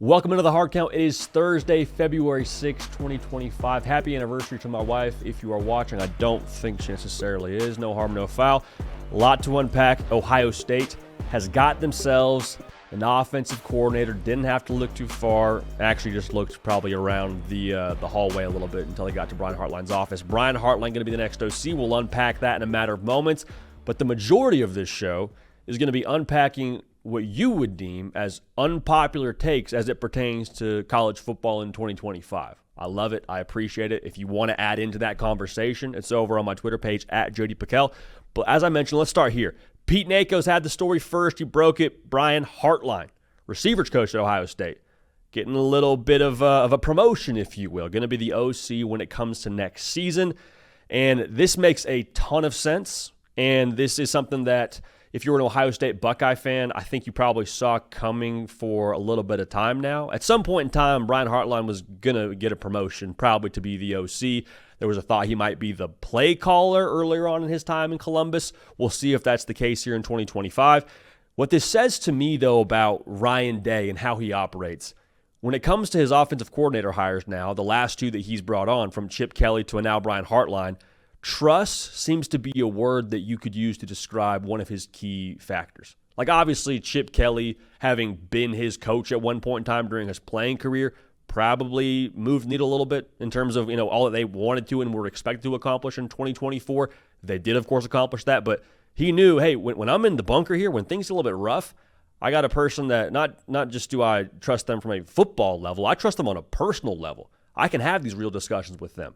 Welcome into the Hard Count. It is Thursday, February 6, 2025. Happy anniversary to my wife. If you are watching, I don't think she necessarily is. No harm, no foul. A lot to unpack. Ohio State has got themselves an offensive coordinator. Didn't have to look too far. Actually just looked probably around the hallway a little bit until they got to Brian Hartline's office. Brian Hartline going to be the next OC. We'll unpack that in a matter of moments. But the majority of this show is going to be unpacking what you would deem as unpopular takes as it pertains to college football in 2025. I love it. I appreciate it. If you want to add into that conversation, it's over on my Twitter page at PicKell. But as I mentioned, let's start here. Pete Nako's had the story first. He broke it. Brian Hartline, receivers coach at Ohio State, getting a little bit of a promotion, if you will. Going to be the OC when it comes to next season. And this makes a ton of sense. And this is something that, if you're an Ohio State Buckeye fan, I think you probably saw coming for a little bit of time now. At some point in time, Brian Hartline was going to get a promotion, probably to be the OC. There was a thought he might be the play caller earlier on in his time in Columbus. We'll see if that's the case here in 2025. What this says to me, though, about Ryan Day and how he operates, when it comes to his offensive coordinator hires now, the last two that he's brought on, from Chip Kelly to now Brian Hartline, trust seems to be a word that you could use to describe one of his key factors. Like, obviously, Chip Kelly, having been his coach at one point in time during his playing career, probably moved the needle a little bit in terms of, all that they wanted to and were expected to accomplish in 2024. They did, of course, accomplish that, but he knew, hey, when I'm in the bunker here, when things get a little bit rough, I got a person that not just do I trust them from a football level, I trust them on a personal level. I can have these real discussions with them.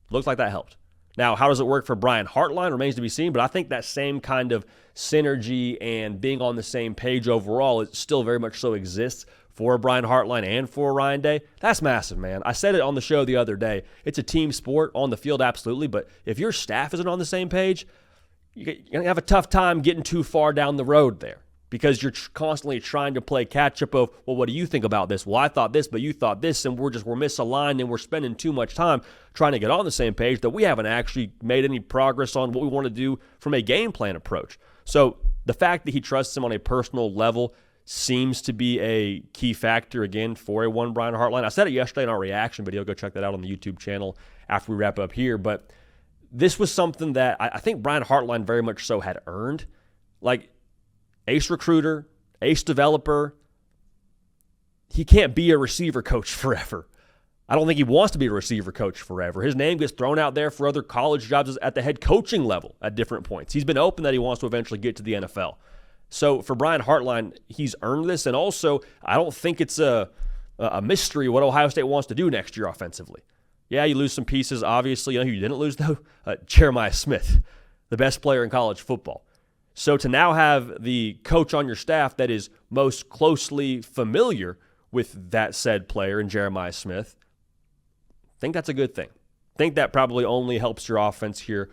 Looks like that helped. Now, how does it work for Brian Hartline remains to be seen, but I think that same kind of synergy and being on the same page overall, it still very much so exists for Brian Hartline and for Ryan Day. That's massive, man. I said it on the show the other day. It's a team sport on the field, absolutely, but if your staff isn't on the same page, you're going to have a tough time getting too far down the road there, because you're constantly trying to play catch-up of, well, what do you think about this? Well, I thought this, but you thought this, and we're misaligned, and we're spending too much time trying to get on the same page that we haven't actually made any progress on what we want to do from a game plan approach. So the fact that he trusts him on a personal level seems to be a key factor, again, for a one Brian Hartline. I said it yesterday in our reaction video. Go check that out on the YouTube channel after we wrap up here. But this was something that I think Brian Hartline very much so had earned. Like, ace recruiter, ace developer. He can't be a receiver coach forever. I don't think he wants to be a receiver coach forever. His name gets thrown out there for other college jobs at the head coaching level at different points. He's been open that he wants to eventually get to the NFL. So for Brian Hartline, he's earned this. And also, I don't think it's a mystery what Ohio State wants to do next year offensively. Yeah, you lose some pieces, obviously. You know who you didn't lose, though? Jeremiah Smith, the best player in college football. So to now have the coach on your staff that is most closely familiar with that said player in Jeremiah Smith, I think that's a good thing. I think that probably only helps your offense here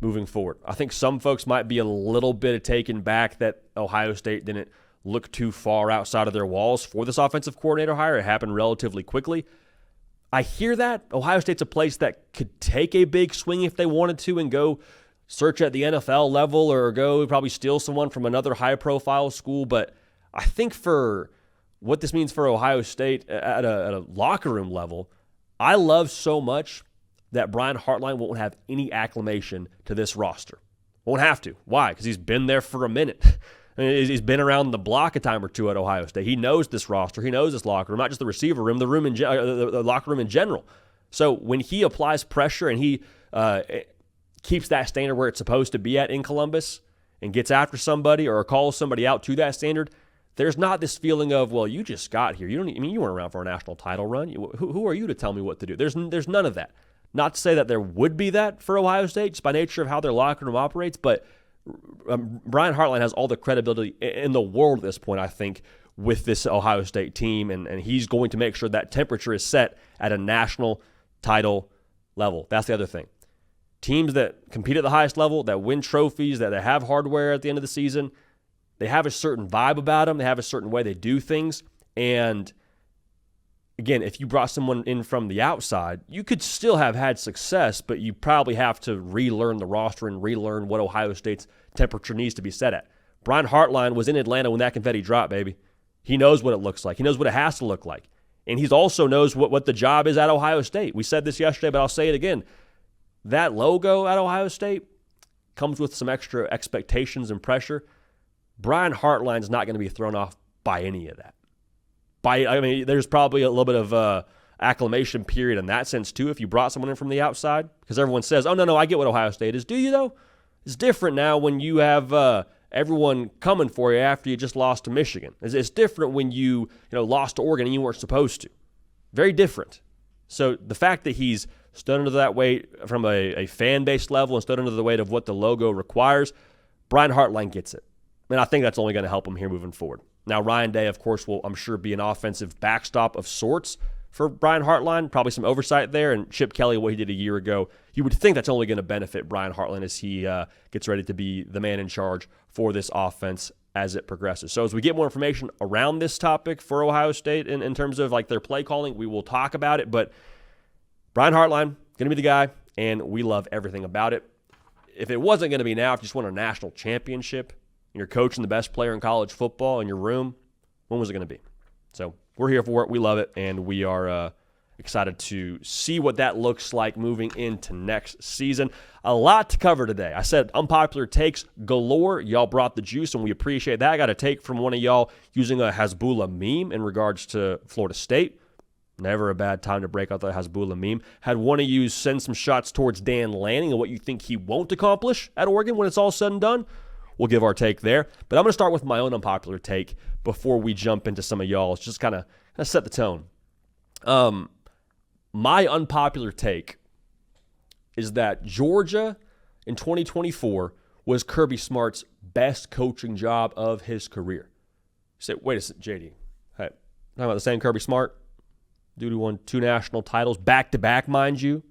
moving forward. I think some folks might be a little bit taken back that Ohio State didn't look too far outside of their walls for this offensive coordinator hire. It happened relatively quickly. I hear that. Ohio State's a place that could take a big swing if they wanted to and go search at the NFL level or go probably steal someone from another high-profile school. But I think for what this means for Ohio State at a locker room level, I love so much that Brian Hartline won't have any acclimation to this roster. Won't have to. Why? Because he's been there for a minute. He's been around the block a time or two at Ohio State. He knows this roster. He knows this locker room, not just the receiver room, the locker room in general. So when he applies pressure and he keeps that standard where it's supposed to be at in Columbus and gets after somebody or calls somebody out to that standard, there's not this feeling of, well, you just got here. You weren't around for a national title run. Who are you to tell me what to do? There's none of that. Not to say that there would be that for Ohio State, just by nature of how their locker room operates, but Brian Hartline has all the credibility in the world at this point, I think, with this Ohio State team, and he's going to make sure that temperature is set at a national title level. That's the other thing. Teams that compete at the highest level, that win trophies, that have hardware at the end of the season, they have a certain vibe about them. They have a certain way they do things. And again, if you brought someone in from the outside, you could still have had success, but you probably have to relearn the roster and relearn what Ohio State's temperature needs to be set at. Brian Hartline was in Atlanta when that confetti dropped, baby. He knows what it looks like. He knows what it has to look like. And he also knows what the job is at Ohio State. We said this yesterday, but I'll say it again. That logo at Ohio State comes with some extra expectations and pressure. Brian Hartline's not going to be thrown off by any of that. There's probably a little bit of acclimation period in that sense too if you brought someone in from the outside, because everyone says, oh, no, I get what Ohio State is. Do you, though? It's different now when you have everyone coming for you after you just lost to Michigan. It's different when you lost to Oregon and you weren't supposed to. Very different. So the fact that he's stood under that weight from a fan-based level and stood under the weight of what the logo requires, Brian Hartline gets it. And I think that's only going to help him here moving forward. Now, Ryan Day, of course, will, I'm sure, be an offensive backstop of sorts for Brian Hartline. Probably some oversight there. And Chip Kelly, what he did a year ago, you would think that's only going to benefit Brian Hartline as he gets ready to be the man in charge for this offense as it progresses. So as we get more information around this topic for Ohio State in terms of like their play calling, we will talk about it. But Brian Hartline, going to be the guy, and we love everything about it. If it wasn't going to be now, if you just won a national championship, and you're coaching the best player in college football in your room, when was it going to be? So we're here for it. We love it, and we are excited to see what that looks like moving into next season. A lot to cover today. I said unpopular takes galore. Y'all brought the juice, and we appreciate that. I got a take from one of y'all using a Hasbulla meme in regards to Florida State. Never a bad time to break out the Hasbulla meme. Had one of you send some shots towards Dan Lanning and what you think he won't accomplish at Oregon when it's all said and done. We'll give our take there. But I'm going to start with my own unpopular take before we jump into some of y'all's. Just kind of set the tone. My unpopular take is that Georgia in 2024 was Kirby Smart's best coaching job of his career. You say, wait a second, JD. Hey, talking about the same Kirby Smart? Dude who won 2 national titles, back-to-back, mind you.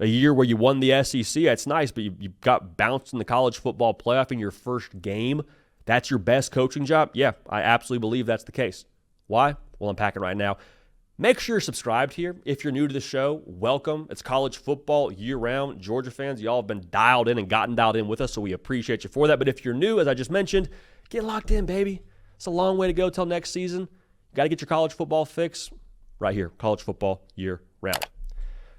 A year where you won the SEC, that's nice, but you got bounced in the college football playoff in your first game. That's your best coaching job? Yeah, I absolutely believe that's the case. Why? We'll unpack it right now. Make sure you're subscribed here. If you're new to the show, welcome. It's college football year-round. Georgia fans, y'all have been dialed in and gotten dialed in with us, so we appreciate you for that. But if you're new, as I just mentioned, get locked in, baby. It's a long way to go till next season. You got to get your college football fix right here, college football year-round.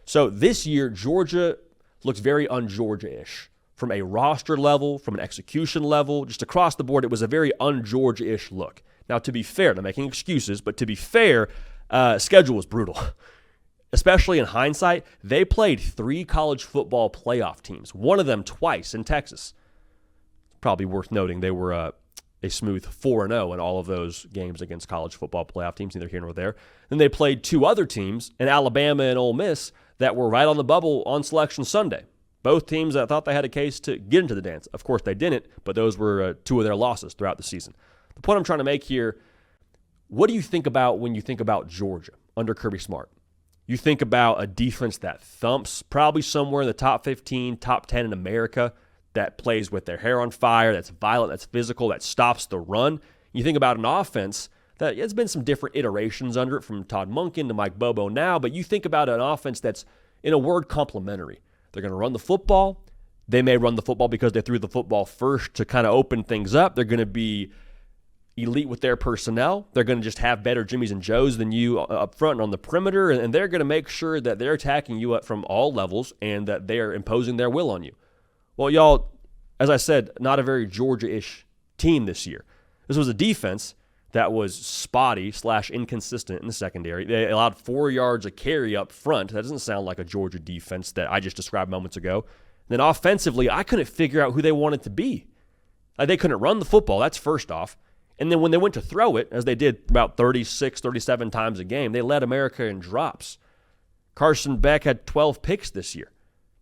So this year, Georgia looks very un-Georgia-ish. From a roster level, from an execution level, just across the board, it was a very un-Georgia-ish look. Now, to be fair, not making excuses, but to be fair, schedule was brutal. Especially in hindsight, they played 3 college football playoff teams, one of them twice in Texas. Probably worth noting they were a smooth 4-0 in all of those games against college football playoff teams, neither here nor there. Then they played 2 other teams in Alabama and Ole Miss that were right on the bubble on Selection Sunday. Both teams that thought they had a case to get into the dance. Of course, they didn't, but those were 2 of their losses throughout the season. The point I'm trying to make here, what do you think about when you think about Georgia under Kirby Smart? You think about a defense that thumps, probably somewhere in the top 15, top 10 in America, that plays with their hair on fire, that's violent, that's physical, that stops the run. You think about an offense that it's been some different iterations under it from Todd Monken to Mike Bobo now, but you think about an offense that's, in a word, complementary. They're going to run the football. They may run the football because they threw the football first to kind of open things up. They're going to be elite with their personnel. They're going to just have better Jimmies and Joes than you up front and on the perimeter, and they're going to make sure that they're attacking you from all levels and that they're imposing their will on you. Well, y'all, as I said, not a very Georgia-ish team this year. This was a defense that was spotty/inconsistent in the secondary. They allowed 4 yards a carry up front. That doesn't sound like a Georgia defense that I just described moments ago. And then offensively, I couldn't figure out who they wanted to be. They couldn't run the football, that's first off. And then when they went to throw it, as they did about 36, 37 times a game, they led America in drops. Carson Beck had 12 picks this year.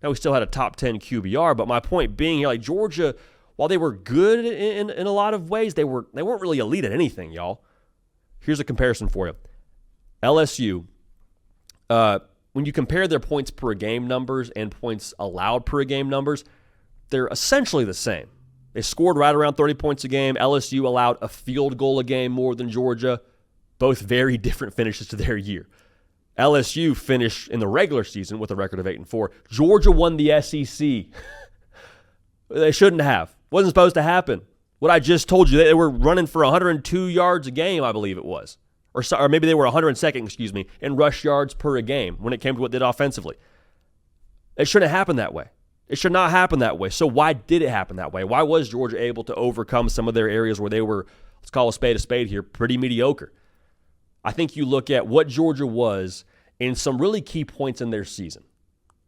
Now, we still had a top 10 QBR, but my point being here, like Georgia, while they were good in a lot of ways, they weren't really elite at anything, y'all. Here's a comparison for you. LSU, when you compare their points per game numbers and points allowed per game numbers, they're essentially the same. They scored right around 30 points a game. LSU allowed a field goal a game more than Georgia. Both very different finishes to their year. LSU finished in the regular season with a record of 8-4. Georgia won the SEC. They shouldn't have. Wasn't supposed to happen. What I just told you, they were running for 102 yards a game, I believe it was. Or maybe they were 102nd, in rush yards per a game when it came to what they did offensively. It shouldn't happen that way. It should not happen that way. So why did it happen that way? Why was Georgia able to overcome some of their areas where they were, let's call a spade here, pretty mediocre? I think you look at what Georgia was in some really key points in their season.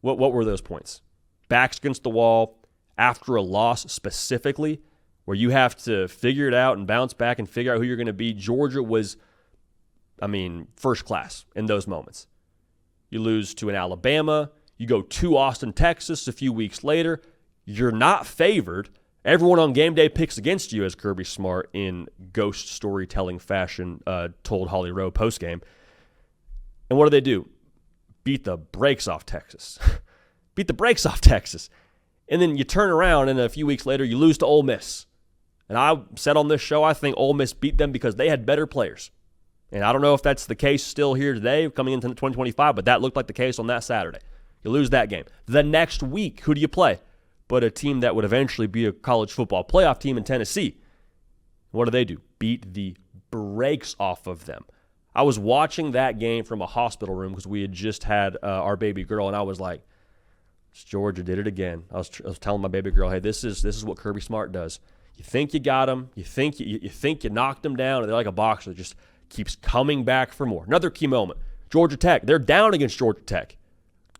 What were those points? Backs against the wall, after a loss specifically, where you have to figure it out and bounce back and figure out who you're going to be. Georgia was, first class in those moments. You lose to an Alabama. You go to Austin, Texas a few weeks later. You're not favored. Everyone on game day picks against you, as Kirby Smart in ghost storytelling fashion told Holly Rowe postgame. And what do? Beat the brakes off Texas. Beat the brakes off Texas. And then you turn around and a few weeks later you lose to Ole Miss. And I said on this show, I think Ole Miss beat them because they had better players. And I don't know if that's the case still here today coming into 2025, but that looked like the case on that Saturday. You lose that game. The next week, who do you play? But a team that would eventually be a college football playoff team in Tennessee. What do? Beat the brakes off of them. I was watching that game from a hospital room because we had just had our baby girl, and I was like, Georgia did it again. I was telling my baby girl, hey, this is what Kirby Smart does. You think you got him. You think you knocked him down, and they're like a boxer that just keeps coming back for more. Another key moment. Georgia Tech. They're down against Georgia Tech.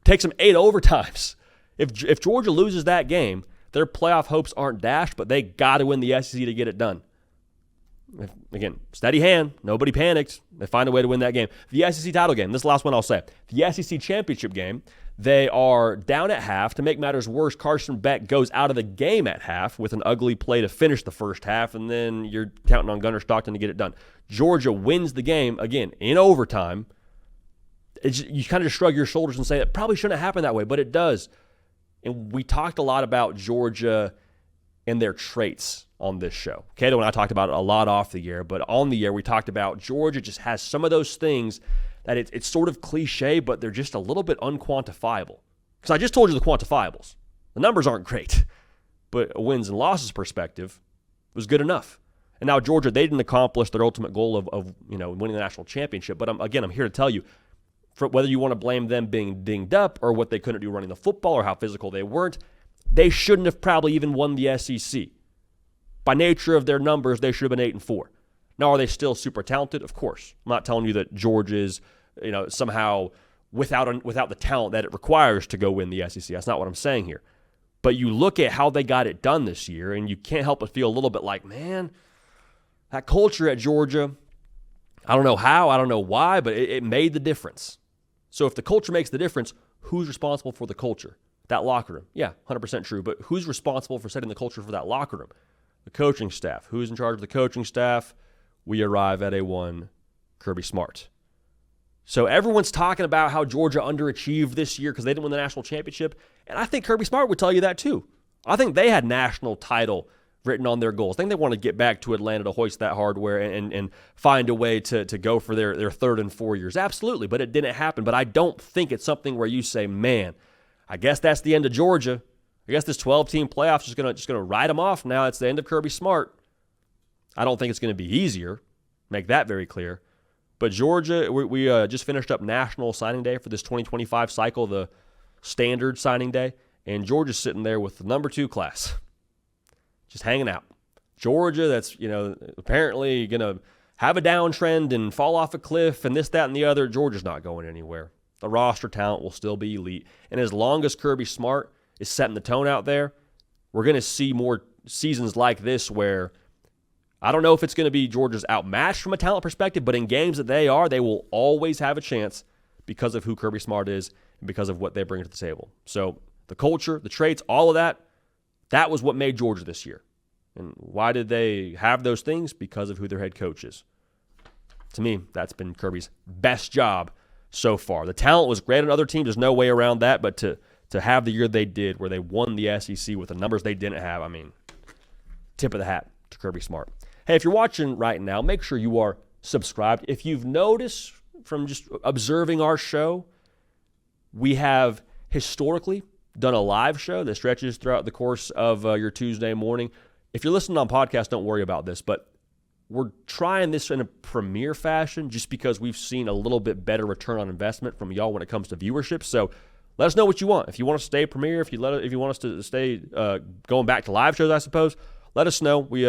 Takes them 8 overtimes. If Georgia loses that game, their playoff hopes aren't dashed, but they got to win the SEC to get it done. Again, steady hand. Nobody panicked. They find a way to win that game. The SEC title game, this is the last one I'll say. The SEC championship game, they are down at half. To make matters worse, Carson Beck goes out of the game at half with an ugly play to finish the first half, and then you're counting on Gunnar Stockton to get it done. Georgia wins the game, again, in overtime. You kind of just shrug your shoulders and say it probably shouldn't happen that way, but it does. And we talked a lot about Georgia and their traits on this show. Cato and I talked about it a lot off the air, but on the air we talked about Georgia just has some of those things that it's sort of cliche, but they're just a little bit unquantifiable. Because I just told you the quantifiables. The numbers aren't great, but a wins and losses perspective was good enough. And now Georgia, they didn't accomplish their ultimate goal of winning the national championship, but I'm here to tell you, whether you want to blame them being dinged up or what they couldn't do running the football or how physical they weren't, they shouldn't have probably even won the SEC. By nature of their numbers, they should have been 8-4. Now, are they still super talented? Of course. I'm not telling you that Georgia is, somehow without the talent that it requires to go win the SEC. That's not what I'm saying here. But you look at how they got it done this year, and you can't help but feel a little bit like, man, that culture at Georgia, I don't know how, I don't know why, but it made the difference. So if the culture makes the difference, who's responsible for the culture? That locker room. Yeah, 100% true. But who's responsible for setting the culture for that locker room? The coaching staff. Who's in charge of the coaching staff? We arrive at a Kirby Smart. So everyone's talking about how Georgia underachieved this year because they didn't win the national championship. And I think Kirby Smart would tell you that too. I think they had national title written on their goals. I think they want to get back to Atlanta to hoist that hardware and find a way to go for their third and 4 years. Absolutely, but it didn't happen. But I don't think it's something where you say, man, I guess that's the end of Georgia. I guess this 12-team playoff is just gonna ride them off. Now it's the end of Kirby Smart. I don't think it's going to be easier. Make that very clear. But Georgia, we just finished up National Signing Day for this 2025 cycle, the standard signing day, and Georgia's sitting there with the number 2 class, just hanging out. Georgia, that's apparently going to have a downtrend and fall off a cliff and this, that, and the other. Georgia's not going anywhere. The roster talent will still be elite. And as long as Kirby Smart is setting the tone out there, we're going to see more seasons like this where I don't know if it's going to be Georgia's outmatched from a talent perspective, but in games that they will always have a chance because of who Kirby Smart is and because of what they bring to the table. So the culture, the traits, all of that was what made Georgia this year. And why did they have those things? Because of who their head coach is. To me, that's been Kirby's best job so far. The talent was great on other teams. There's no way around that. But to have the year they did where they won the SEC with the numbers they didn't have, tip of the hat to Kirby Smart. Hey, if you're watching right now, make sure you are subscribed. If you've noticed from just observing our show, we have historically done a live show that stretches throughout the course of your Tuesday morning. if you're listening on podcast, don't worry about this, but we're trying this in a premier fashion just because we've seen a little bit better return on investment from y'all when it comes to viewership. So let us know what you want. If you want to stay premier, if you want us to stay going back to live shows, I suppose, let us know. We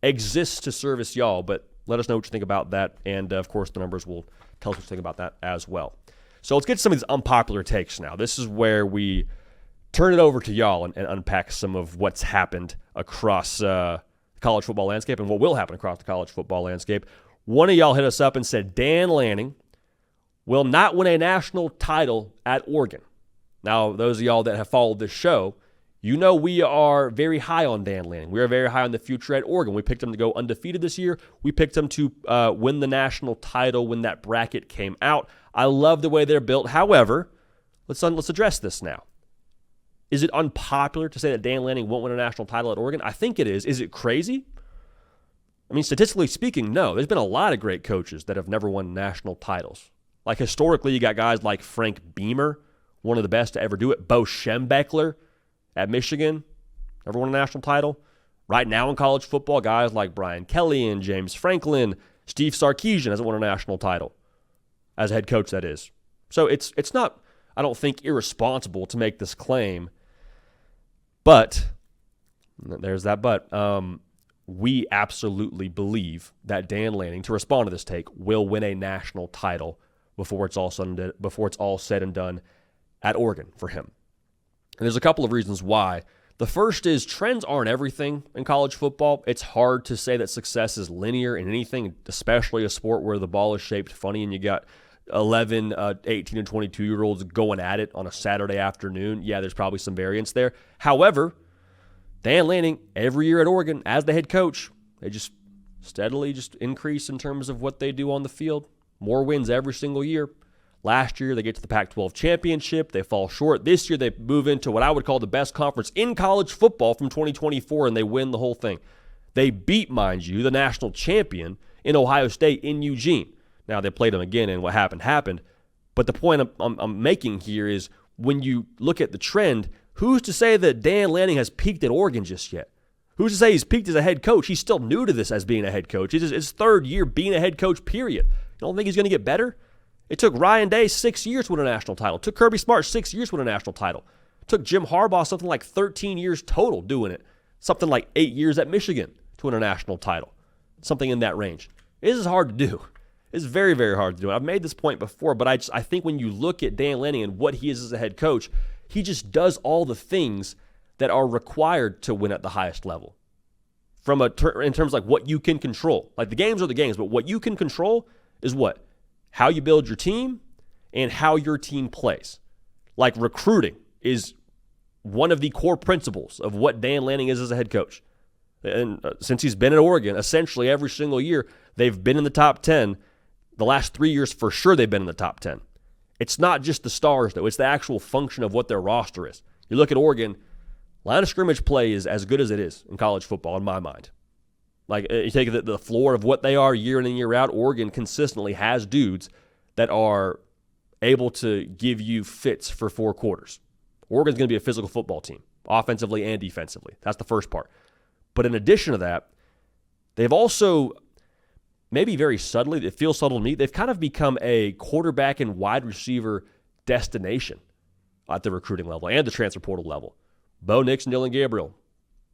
exist to service y'all, but let us know what you think about that. And, of course, the numbers will tell us what you think about that as well. So let's get to some of these unpopular takes now. This is where we turn it over to y'all and unpack some of what's happened across the college football landscape and what will happen across the college football landscape. One of y'all hit us up and said Dan Lanning will not win a national title at Oregon. Now, those of y'all that have followed this show, you know we are very high on Dan Lanning. We are very high on the future at Oregon. We picked him to go undefeated this year. We picked him to win the national title when that bracket came out. I love the way they're built. However, let's address this now. Is it unpopular to say that Dan Lanning won't win a national title at Oregon? I think it is. Is it crazy? I mean, statistically speaking, no. There's been a lot of great coaches that have never won national titles. Like historically, you got guys like Frank Beamer, one of the best to ever do it. Bo Schembechler at Michigan, never won a national title. Right now in college football, guys like Brian Kelly and James Franklin, Steve Sarkisian hasn't won a national title as a head coach, that is. So it's not, I don't think, irresponsible to make this claim. But, there's that but, we absolutely believe that Dan Lanning, to respond to this take, will win a national title before it's all said and done at Oregon for him. And there's a couple of reasons why. The first is trends aren't everything in college football. It's hard to say that success is linear in anything, especially a sport where the ball is shaped funny and you got 11, 18, and 22-year-olds going at it on a Saturday afternoon. Yeah, there's probably some variance there. However, Dan Lanning, every year at Oregon, as the head coach, they just steadily increase in terms of what they do on the field. More wins every single year. Last year, they get to the Pac-12 championship. They fall short. This year, they move into what I would call the best conference in college football from 2024, and they win the whole thing. They beat, mind you, the national champion in Ohio State in Eugene. Now, they played them again, and what happened. But the point I'm making here is when you look at the trend, who's to say that Dan Lanning has peaked at Oregon just yet? Who's to say he's peaked as a head coach? He's still new to this as being a head coach. It's his third year being a head coach, period. You don't think he's going to get better? It took Ryan Day 6 years to win a national title. It took Kirby Smart 6 years to win a national title. It took Jim Harbaugh something like 13 years total doing it. Something like 8 years at Michigan to win a national title. Something in that range. It is hard to do. It's very, very hard to do. I've made this point before, but I think when you look at Dan Lanning and what he is as a head coach, he just does all the things that are required to win at the highest level. In terms of like what you can control. Like the games are the games, but what you can control is what? How you build your team and how your team plays. Like recruiting is one of the core principles of what Dan Lanning is as a head coach. And since he's been at Oregon, essentially every single year, they've been in the top 10. The last 3 years, for sure, they've been in the top 10. It's not just the stars, though. It's the actual function of what their roster is. You look at Oregon, line of scrimmage play is as good as it is in college football, in my mind. Like, you take the floor of what they are year in and year out, Oregon consistently has dudes that are able to give you fits for 4 quarters. Oregon's going to be a physical football team, offensively and defensively. That's the first part. But in addition to that, they've also, maybe very subtly, it feels subtle to me, they've kind of become a quarterback and wide receiver destination at the recruiting level and the transfer portal level. Bo Nix and Dylan Gabriel,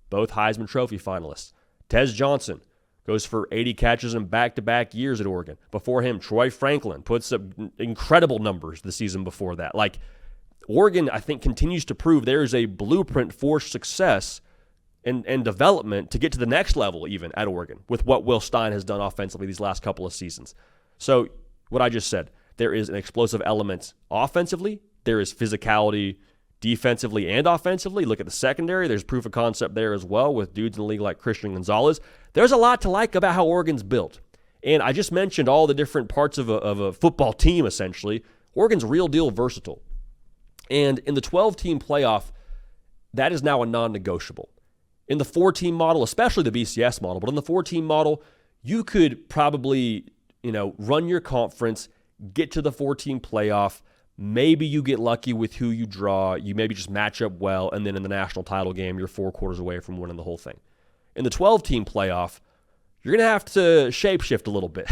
both Heisman Trophy finalists. Tez Johnson goes for 80 catches in back-to-back years at Oregon. Before him, Troy Franklin puts up incredible numbers the season before that. Like, Oregon, I think, continues to prove there is a blueprint for success and development to get to the next level even at Oregon with what Will Stein has done offensively these last couple of seasons. So what I just said, there is an explosive element offensively. There is physicality defensively and offensively. Look at the secondary. There's proof of concept there as well with dudes in the league like Christian Gonzalez. There's a lot to like about how Oregon's built. And I just mentioned all the different parts of a football team, essentially. Oregon's real deal versatile. And in the 12-team playoff, that is now a non-negotiable. In the 4-team model, especially the BCS model, but in the 4-team model, you could probably, run your conference, get to the 4-team playoff. Maybe you get lucky with who you draw. You maybe just match up well, and then in the national title game, you're 4 quarters away from winning the whole thing. In the 12-team playoff, you're going to have to shapeshift a little bit.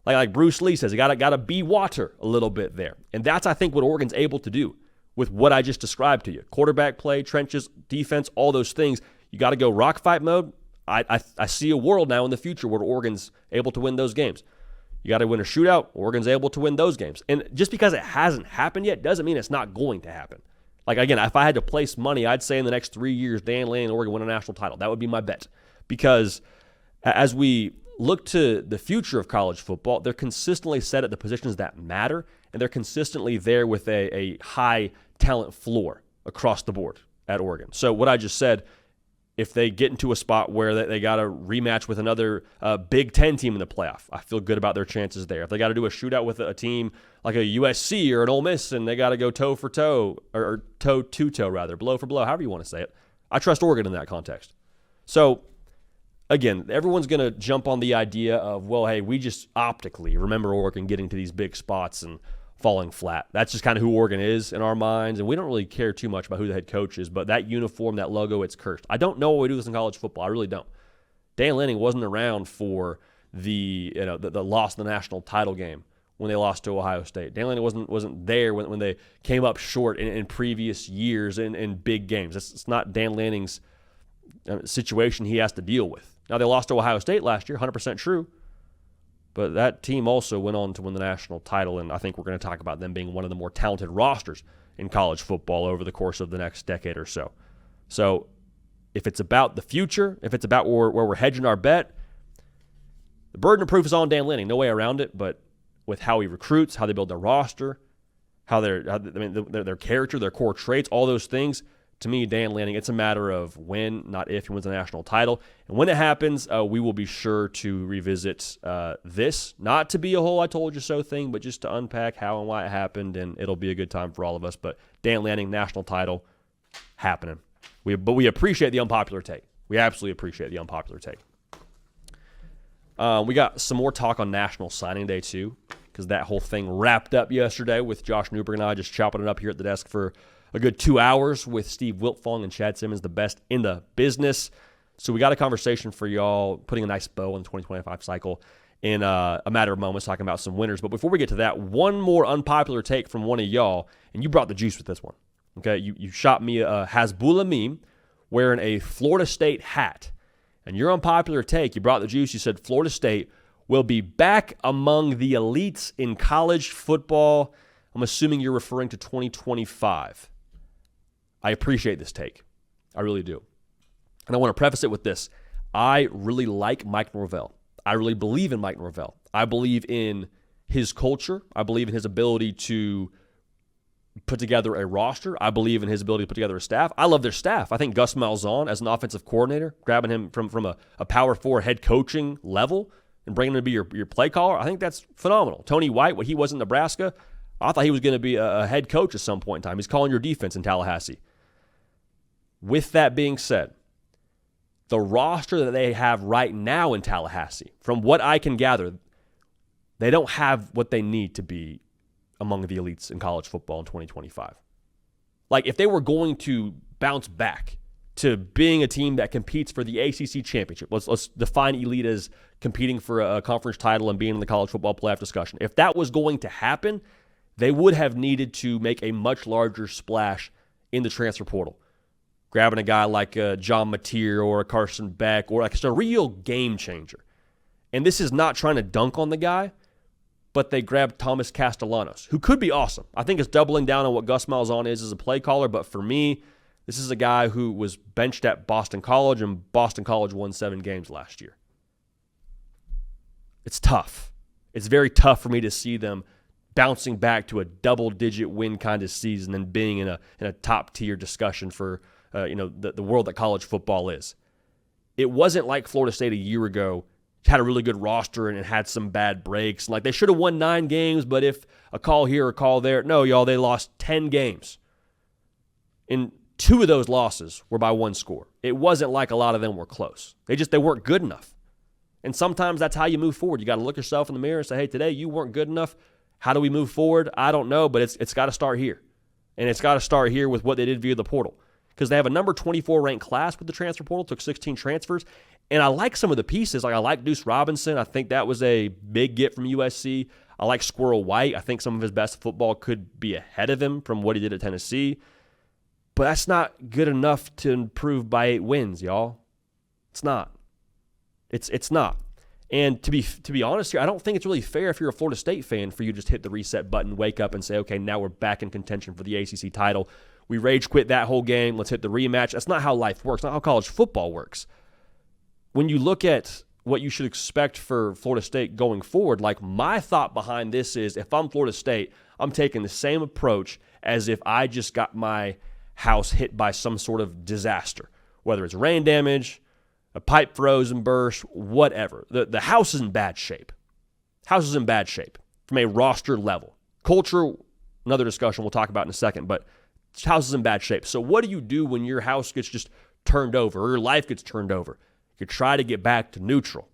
like Bruce Lee says, you got to be water a little bit there. And that's, I think, what Oregon's able to do with what I just described to you. Quarterback play, trenches, defense, all those things. You got to go rock fight mode. I see a world now in the future where Oregon's able to win those games. You got to win a shootout. Oregon's able to win those games. And just because it hasn't happened yet doesn't mean it's not going to happen. Like, again, if I had to place money, I'd say in the next 3 years, Dan Lanning and Oregon win a national title. That would be my bet. Because as we look to the future of college football, they're consistently set at the positions that matter, and they're consistently there with a high talent floor across the board at Oregon. So what I just said, if they get into a spot where they got to rematch with another Big Ten team in the playoff, I feel good about their chances there. If they got to do a shootout with a team like a USC or an Ole Miss and they got to go toe for toe, or toe to toe rather, blow for blow, however you want to say it, I trust Oregon in that context. So, again, everyone's going to jump on the idea of, well, hey, we just optically remember Oregon getting to these big spots and falling flat. That's just kind of who Oregon is in our minds, and we don't really care too much about who the head coach is, but that uniform, that logo, it's cursed. I don't know what we do this in college football. I really don't. Dan Lanning wasn't around for the loss in the national title game when they lost to Ohio State. Dan Lanning wasn't there when they came up short in previous years in big games. It's not Dan Lanning's situation he has to deal with. Now, they lost to Ohio State last year, 100% true. But that team also went on to win the national title, and I think we're going to talk about them being one of the more talented rosters in college football over the course of the next decade or so. So if it's about the future, if it's about where we're hedging our bet, the burden of proof is on Dan Lanning. No way around it, but with how he recruits, how they build their roster, their character, their core traits, all those things, to me, Dan Lanning, it's a matter of when, not if, he wins the national title. And when it happens, we will be sure to revisit this. Not to be a whole I told you so thing, but just to unpack how and why it happened, and it'll be a good time for all of us. But Dan Lanning, national title, happening. But we appreciate the unpopular take. We absolutely appreciate the unpopular take. We got some more talk on National Signing Day, too, because that whole thing wrapped up yesterday with Josh Newberg and I just chopping it up here at the desk for a good 2 hours with Steve Wiltfong and Chad Simmons, the best in the business. So we got a conversation for y'all, putting a nice bow on the 2025 cycle in a matter of moments, talking about some winners. But before we get to that, one more unpopular take from one of y'all, and you brought the juice with this one. Okay, you shot me a Hasbullah meme wearing a Florida State hat. And your unpopular take, you brought the juice, you said Florida State will be back among the elites in college football. I'm assuming you're referring to 2025. I appreciate this take. I really do. And I want to preface it with this. I really like Mike Norvell. I really believe in Mike Norvell. I believe in his culture. I believe in his ability to put together a roster. I believe in his ability to put together a staff. I love their staff. I think Gus Malzahn as an offensive coordinator, grabbing him from a Power 4 head coaching level and bringing him to be your play caller, I think that's phenomenal. Tony White, what he was in Nebraska, I thought he was going to be a head coach at some point in time. He's calling your defense in Tallahassee. With that being said, the roster that they have right now in Tallahassee, from what I can gather, they don't have what they need to be among the elites in college football in 2025. Like, if they were going to bounce back to being a team that competes for the ACC championship, let's define elite as competing for a conference title and being in the college football playoff discussion. If that was going to happen, they would have needed to make a much larger splash in the transfer portal. Grabbing a guy like John Mateer or a Carson Beck or like just a real game changer. And this is not trying to dunk on the guy, but they grabbed Thomas Castellanos, who could be awesome. I think it's doubling down on what Gus Malzahn is as a play caller, but for me, this is a guy who was benched at Boston College, and Boston College won 7 games last year. It's tough. It's very tough for me to see them bouncing back to a double-digit win kind of season and being in a top-tier discussion for the world that college football is. It wasn't like Florida State a year ago had a really good roster and it had some bad breaks. Like, they should have won 9 games, but if a call here or a call there, no, y'all, they lost 10 games. And 2 of those losses were by 1 score. It wasn't like a lot of them were close. They weren't good enough. And sometimes that's how you move forward. You got to look yourself in the mirror and say, hey, today you weren't good enough. How do we move forward? I don't know, but it's got to start here. And it's got to start here with what they did via the portal. Because they have a number 24 ranked class with the transfer portal, took 16 transfers, And I like some of the pieces. Like I like Deuce Robinson. I think that was a big get from USC. I like Squirrel White. I think some of his best football could be ahead of him from what he did at Tennessee. But that's not good enough to improve by 8 wins, y'all. It's not. It's not. And to be honest here, I don't think it's really fair if you're a Florida State fan for you to just hit the reset button, wake up and say, okay, now we're back in contention for the ACC title. We rage quit that whole game. Let's hit the rematch. That's not how life works, not how college football works. When you look at what you should expect for Florida State going forward, like my thought behind this is if I'm Florida State, I'm taking the same approach as if I just got my house hit by some sort of disaster, whether it's rain damage, a pipe froze and burst, whatever. The house is in bad shape. House is in bad shape from a roster level. Culture, another discussion we'll talk about in a second, but house is in bad shape. So what do you do when your house gets just turned over or your life gets turned over? You try to get back to neutral.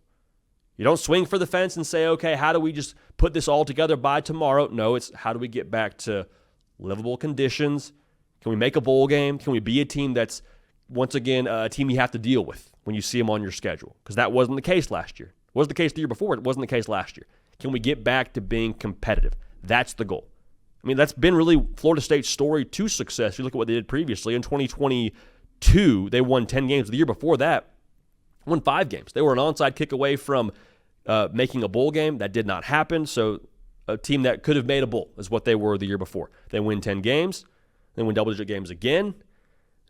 You don't swing for the fence and say, okay, how do we just put this all together by tomorrow? No, it's how do we get back to livable conditions? Can we make a bowl game? Can we be a team that's, once again, a team you have to deal with when you see them on your schedule? Because that wasn't the case last year. It wasn't the case the year before. It wasn't the case last year. Can we get back to being competitive? That's the goal. I mean, that's been really Florida State's story to success. You look at what they did previously. In 2022, they won 10 games. The year before that, won 5 games. They were an onside kick away from making a bowl game. That did not happen. So a team that could have made a bowl is what they were the year before. They win 10 games. They win double-digit games again.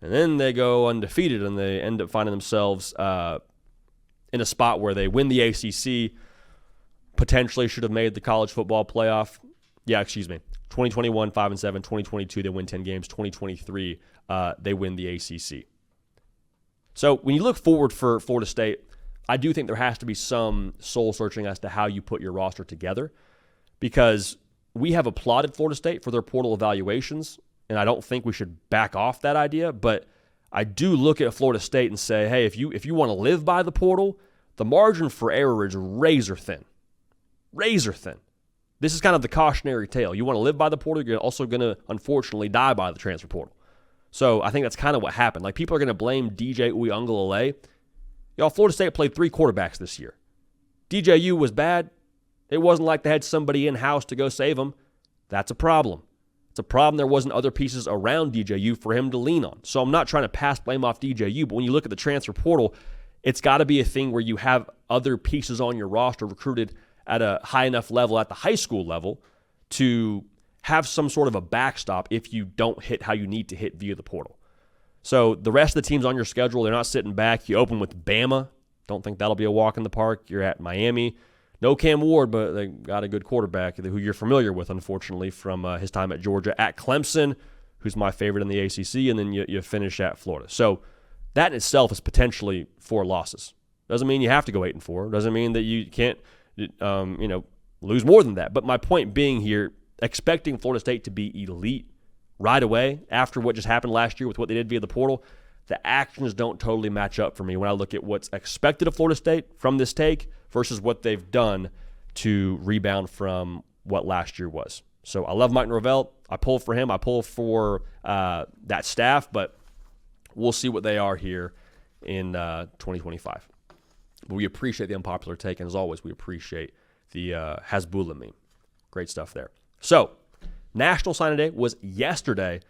And then they go undefeated, and they end up finding themselves in a spot where they win the ACC, potentially should have made the college football playoff. 2021, 5-7. 2022, they win 10 games. 2023, they win the ACC. So when you look forward for Florida State, I do think there has to be some soul-searching as to how you put your roster together, because we have applauded Florida State for their portal evaluations, and I don't think we should back off that idea, but I do look at Florida State and say, hey, if you want to live by the portal, the margin for error is razor thin. Razor thin. This is kind of the cautionary tale. You want to live by the portal, you're also going to, unfortunately, die by the transfer portal. So I think that's kind of what happened. Like, people are going to blame DJ Uiagalelei. Y'all, Florida State played 3 quarterbacks this year. DJU was bad. It wasn't like they had somebody in-house to go save them. That's a problem. It's a problem there wasn't other pieces around DJU for him to lean on. So I'm not trying to pass blame off DJU, but when you look at the transfer portal, it's got to be a thing where you have other pieces on your roster recruited at a high enough level, at the high school level, to have some sort of a backstop if you don't hit how you need to hit via the portal. So the rest of the teams on your schedule, they're not sitting back. You open with Bama. Don't think that'll be a walk in the park. You're at Miami. No Cam Ward, but they got a good quarterback who you're familiar with, unfortunately, from his time at Georgia. At Clemson, who's my favorite in the ACC, and then you finish at Florida. So that in itself is potentially 4 losses. Doesn't mean you have to go 8-4. Doesn't mean that you can't lose more than that. But my point being here, expecting Florida State to be elite right away after what just happened last year with what they did via the portal, the actions don't totally match up for me when I look at what's expected of Florida State from this take versus what they've done to rebound from what last year was. So I love Mike Norvell. I pull for him. I pull for that staff, but we'll see what they are here in 2025. But we appreciate the unpopular take, and as always, we appreciate the Hasbullah meme. Great stuff there. So, National Signing Day was yesterday.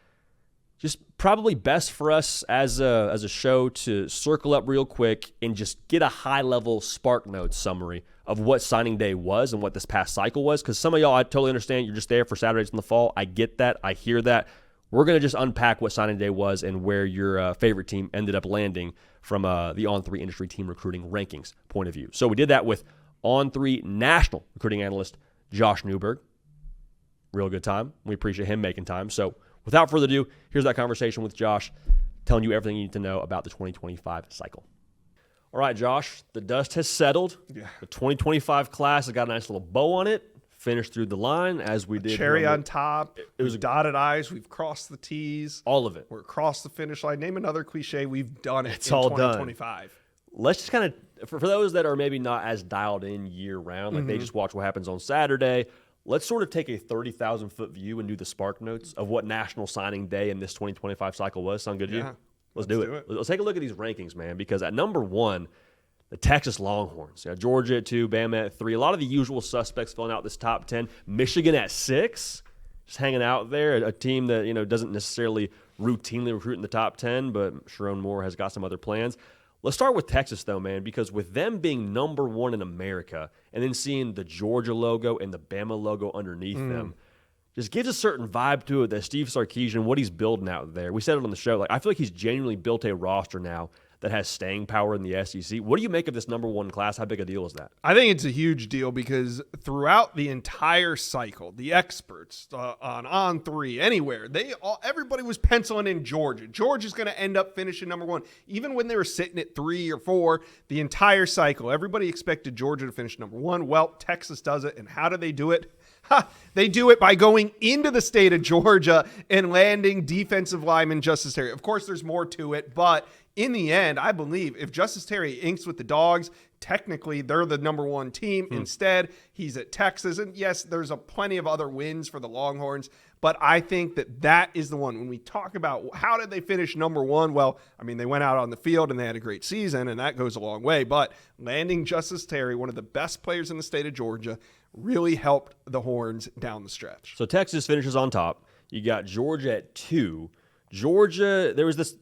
Just probably best for us as a show to circle up real quick and just get a high-level Spark Notes summary of what signing day was and what this past cycle was. Because some of y'all, I totally understand, you're just there for Saturdays in the fall. I get that. I hear that. We're going to just unpack what signing day was and where your favorite team ended up landing from the On3 industry team recruiting rankings point of view. So we did that with On3 national recruiting analyst Josh Newberg. Real good time. We appreciate him making time. So without further ado, here's that conversation with Josh, telling you everything you need to know about the 2025 cycle. All right, Josh, the dust has settled. Yeah. The 2025 class has got a nice little bow on it. Finished through the line as we did. Cherry on top. It was dotted I's. We've crossed the T's. All of it. We're across the finish line. Name another cliche. We've done it. It's all done. 2025. Let's just kind of, for those that are maybe not as dialed in year round, like they just watch what happens on Saturday, let's sort of take a 30,000-foot view and do the Spark Notes of what National Signing Day in this 2025 cycle was. Sound good to you? Yeah. Let's do it. Let's take a look at these rankings, man, because at number 1, the Texas Longhorns. Georgia at 2, Bama at 3. A lot of the usual suspects filling out this top 10. Michigan at 6, just hanging out there. A team that doesn't necessarily routinely recruit in the top 10, but Sharon Moore has got some other plans. Let's start with Texas, though, man, because with them being number 1 in America and then seeing the Georgia logo and the Bama logo underneath them, just gives a certain vibe to it that Steve Sarkisian, what he's building out there. We said it on the show. I feel like he's genuinely built a roster now that has staying power in the SEC. What do you make of this number 1 class? How big a deal is that? I think it's a huge deal because throughout the entire cycle, the experts on 3, anywhere, everybody was penciling in Georgia. Georgia's going to end up finishing number 1. Even when they were sitting at 3 or 4, the entire cycle, everybody expected Georgia to finish number 1. Well, Texas does it. And how do they do it? They do it by going into the state of Georgia and landing defensive lineman Justice Terry. Of course, there's more to it, but in the end, I believe if Justice Terry inks with the Dogs, technically they're the number 1 team. Instead, he's at Texas. And yes, there's plenty of other wins for the Longhorns, but I think that is the one. When we talk about how did they finish number 1, well, I mean, they went out on the field and they had a great season, and that goes a long way. But landing Justice Terry, one of the best players in the state of Georgia, really helped the Horns down the stretch. So Texas finishes on top. You got Georgia at 2. Georgia, there was this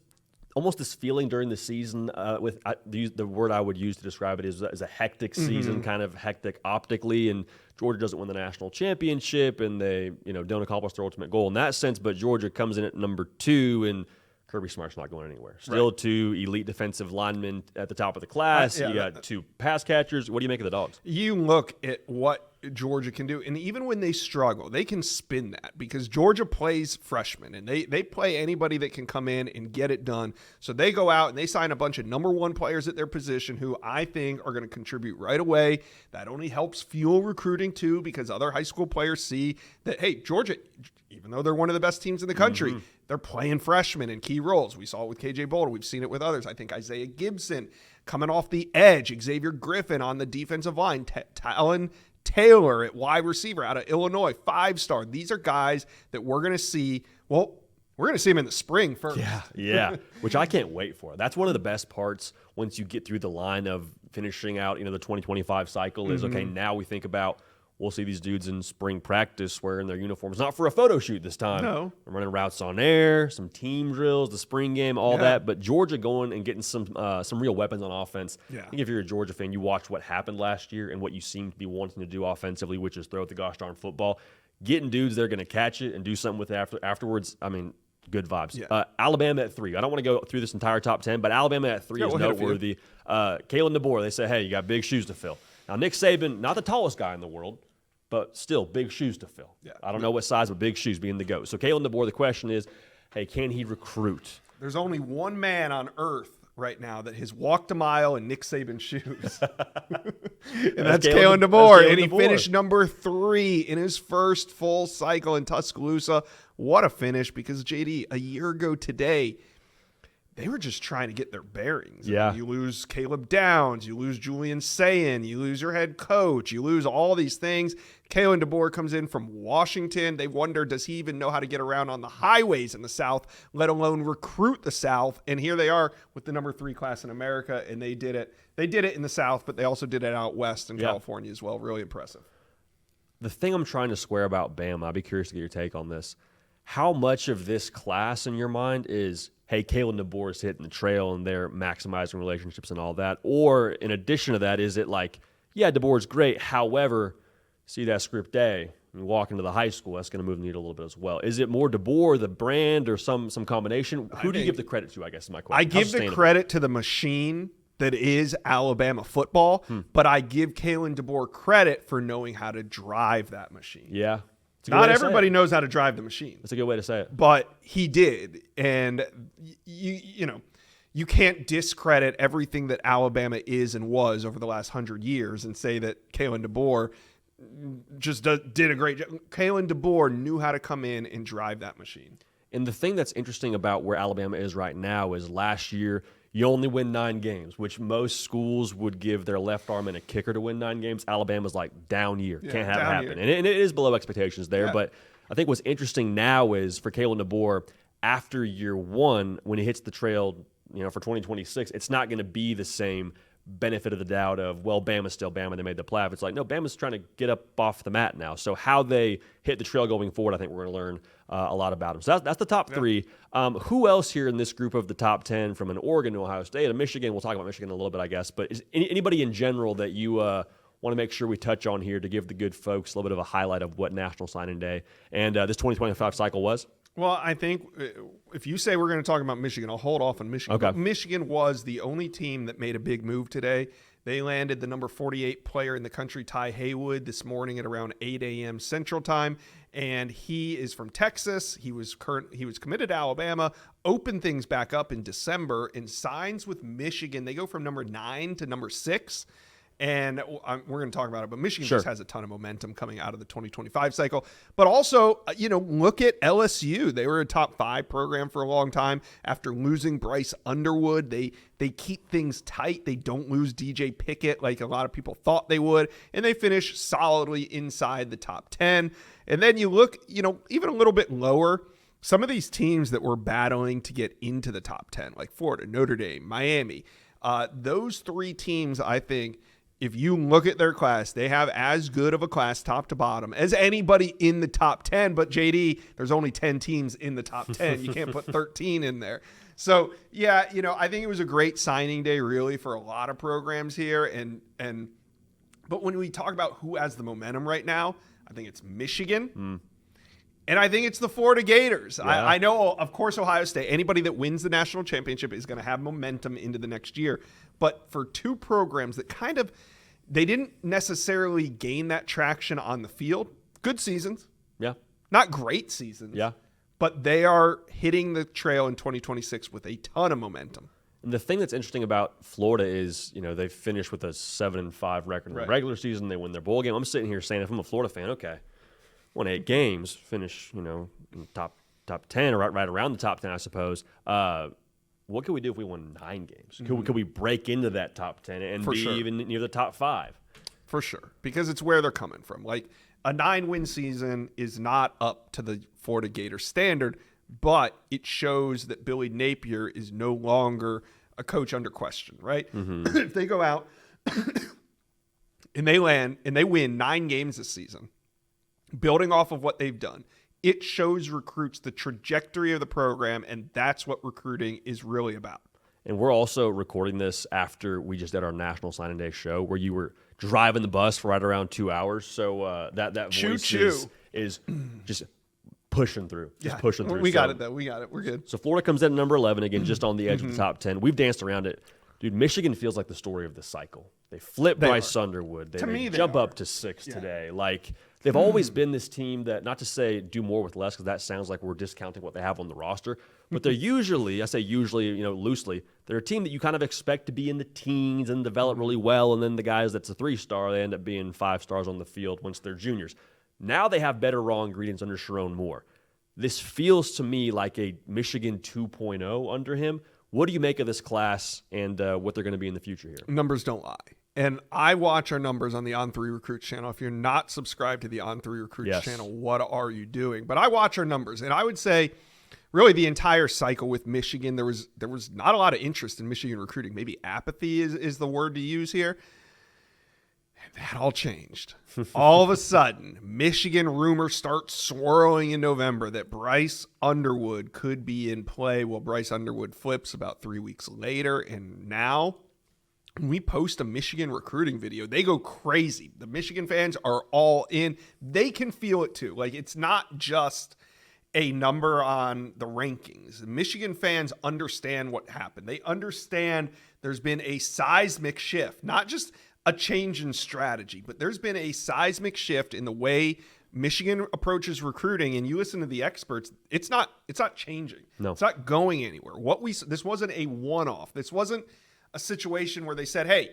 feeling during the season with the word I would use to describe it is a hectic season, kind of hectic optically, and Georgia doesn't win the national championship, and they don't accomplish their ultimate goal in that sense. But Georgia comes in at number 2, and Kirby Smart's not going anywhere. Still right. 2 elite defensive linemen at the top of the class. You got 2 pass catchers. What do you make of the Dogs? You look at what Georgia can do, and even when they struggle, they can spin that because Georgia plays freshmen, and they play anybody that can come in and get it done. So they go out and they sign a bunch of number 1 players at their position who I think are going to contribute right away. That only helps fuel recruiting too, because other high school players see that, hey, Georgia, even though they're one of the best teams in the country, they're playing freshmen in key roles. We saw it with KJ Boulder. We've seen it with others. I think Isaiah Gibson coming off the edge, Xavier Griffin on the defensive line, Talon Taylor at wide receiver out of Illinois, 5-star. These are guys that we're going to see. Well, we're going to see them in the spring first. Yeah, which I can't wait for. That's one of the best parts once you get through the line of finishing out, the 2025 cycle is, okay, now we think about, we'll see these dudes in spring practice wearing their uniforms, not for a photo shoot this time. No. They're running routes on air, some team drills, the spring game, all that. But Georgia going and getting some real weapons on offense. Yeah. I think if you're a Georgia fan, you watch what happened last year and what you seem to be wanting to do offensively, which is throw the gosh darn football. Getting dudes, they're going to catch it and do something with it afterwards. I mean, good vibes. Yeah. Alabama at 3. I don't want to go through this entire top 10, but Alabama at 3 is noteworthy. Kalen DeBoer, they say, hey, you got big shoes to fill. Now, Nick Saban, not the tallest guy in the world, but still big shoes to fill. Yeah. I don't know what size, but big shoes being the GOAT. So Kalen DeBoer, the question is, hey, can he recruit? There's only one man on earth right now that has walked a mile in Nick Saban shoes. And that's Kalen DeBoer. And he finished number 3 in his first full cycle in Tuscaloosa. What a finish, because, JD, a year ago today, they were just trying to get their bearings. Yeah. I mean, you lose Caleb Downs, you lose Julian Sayin, you lose your head coach, you lose all these things. Kalen DeBoer comes in from Washington. They wonder, does he even know how to get around on the highways in the South, let alone recruit the South? And here they are with the number 3 class in America, and they did it. They did it in the South, but they also did it out west in California as well. Really impressive. The thing I'm trying to square about Bama, I'd be curious to get your take on this. How much of this class in your mind is, hey, Kalen DeBoer is hitting the trail and they're maximizing relationships and all that? Or in addition to that, is it like, yeah, DeBoer's great, however, see that script A, and walk into the high school, that's going to move the needle a little bit as well. Is it more DeBoer, the brand, or some combination? Who do you give the credit to, I guess, is my question. I give the credit to the machine that is Alabama football, but I give Kalen DeBoer credit for knowing how to drive that machine. Yeah. Not everybody knows how to drive the machine. That's a good way to say it. But he did. And you can't discredit everything that Alabama is and was over the last 100 years and say that Kalen DeBoer just did a great job. Kalen DeBoer knew how to come in and drive that machine. And the thing that's interesting about where Alabama is right now is last year you only win 9 games, which most schools would give their left arm and a kicker to win 9 games. Alabama's like down year. Can't have it happen. And it is below expectations there. Yeah. But I think what's interesting now is for Kalen DeBoer, after year 1, when he hits the trail, for 2026, it's not going to be the same benefit of the doubt of, well, Bama's still Bama, they made the playoff. It's like, no, Bama's trying to get up off the mat now. So how they hit the trail going forward, I think we're going to learn a lot about them. So that's the top three. Who else here in this group of the top 10 from an Oregon to Ohio State and Michigan? We'll talk about Michigan in a little bit, I guess. But is anybody in general that you want to make sure we touch on here to give the good folks a little bit of a highlight of what National Signing Day and this 2025 cycle was? Well, I think if you say we're going to talk about Michigan, I'll hold off on Michigan. Okay. But Michigan was the only team that made a big move today. They landed the number 48 player in the country, Ty Haywood, this morning at around 8 a.m. Central Time, and he is from Texas. He was committed to Alabama, opened things back up in December, and signs with Michigan. They go from number 9 to number 6. And we're going to talk about it, but Michigan just has a ton of momentum coming out of the 2025 cycle. But also, look at LSU. They were a top 5 program for a long time. After losing Bryce Underwood, they keep things tight. They don't lose DJ Pickett like a lot of people thought they would, and they finish solidly inside the top 10. And then you look, even a little bit lower, some of these teams that were battling to get into the top 10, like Florida, Notre Dame, Miami, those 3 teams, I think, if you look at their class, they have as good of a class top to bottom as anybody in the top 10. But, JD, there's only 10 teams in the top 10. You can't put 13 in there. So, yeah, I think it was a great signing day, really, for a lot of programs here. But when we talk about who has the momentum right now, I think it's Michigan. And I think it's the Florida Gators. Yeah. I know, of course, Ohio State, anybody that wins the national championship is going to have momentum into the next year. But for 2 programs that they didn't necessarily gain that traction on the field. Good seasons. Yeah. Not great seasons. Yeah. But they are hitting the trail in 2026 with a ton of momentum. And the thing that's interesting about Florida is, they finished with a 7-5 record in the regular season. They win their bowl game. I'm sitting here saying, if I'm a Florida fan, okay, won 8 games, finish, in the top 10 or right around the top 10, I suppose. What could we do if we won 9 games? Could we break into that top 10 and be even near the top 5? For sure, because it's where they're coming from. Like, a 9-win season is not up to the Florida Gators standard, but it shows that Billy Napier is no longer a coach under question, right? Mm-hmm. If they go out and they win 9 games this season, building off of what they've done, it shows recruits the trajectory of the program, and that's what recruiting is really about. And we're also recording this after we just did our National Signing Day show, where you were driving the bus for right around 2 hours. So that voice is just pushing through. Pushing through. We got it, though. We got it. We're good. So Florida comes in at number 11, again, just on the edge of the top 10. We've danced around it. Dude, Michigan feels like the story of the cycle. They flip Bryce Underwood. They jump up to 6 today. Like, they've always been this team that, not to say do more with less, because that sounds like we're discounting what they have on the roster, but they're usually, I say usually, loosely, they're a team that you kind of expect to be in the teens and develop really well, and then the guys that's a 3-star, they end up being 5 stars on the field once they're juniors. Now they have better raw ingredients under Sharon Moore. This feels to me like a Michigan 2.0 under him. What do you make of this class and what they're going to be in the future here? Numbers don't lie. And I watch our numbers on the On3 Recruits channel. If you're not subscribed to the On3 Recruits channel, what are you doing? But I watch our numbers, and I would say really the entire cycle with Michigan, there was not a lot of interest in Michigan recruiting. Maybe apathy is the word to use here. That all changed. All of a sudden, Michigan rumors start swirling in November that Bryce Underwood could be in play. Well, Bryce Underwood flips about 3 weeks later, and now when we post a Michigan recruiting video, they go crazy. The Michigan fans are all in. They can feel it too. Like, it's not just a number on the rankings. The Michigan fans understand what happened. They understand there's been a seismic shift, not just a change in strategy, but there's been a seismic shift in the way Michigan approaches recruiting. And you listen to the experts, it's not changing. No. It's not going anywhere. This wasn't a one-off. This wasn't a situation where they said, hey,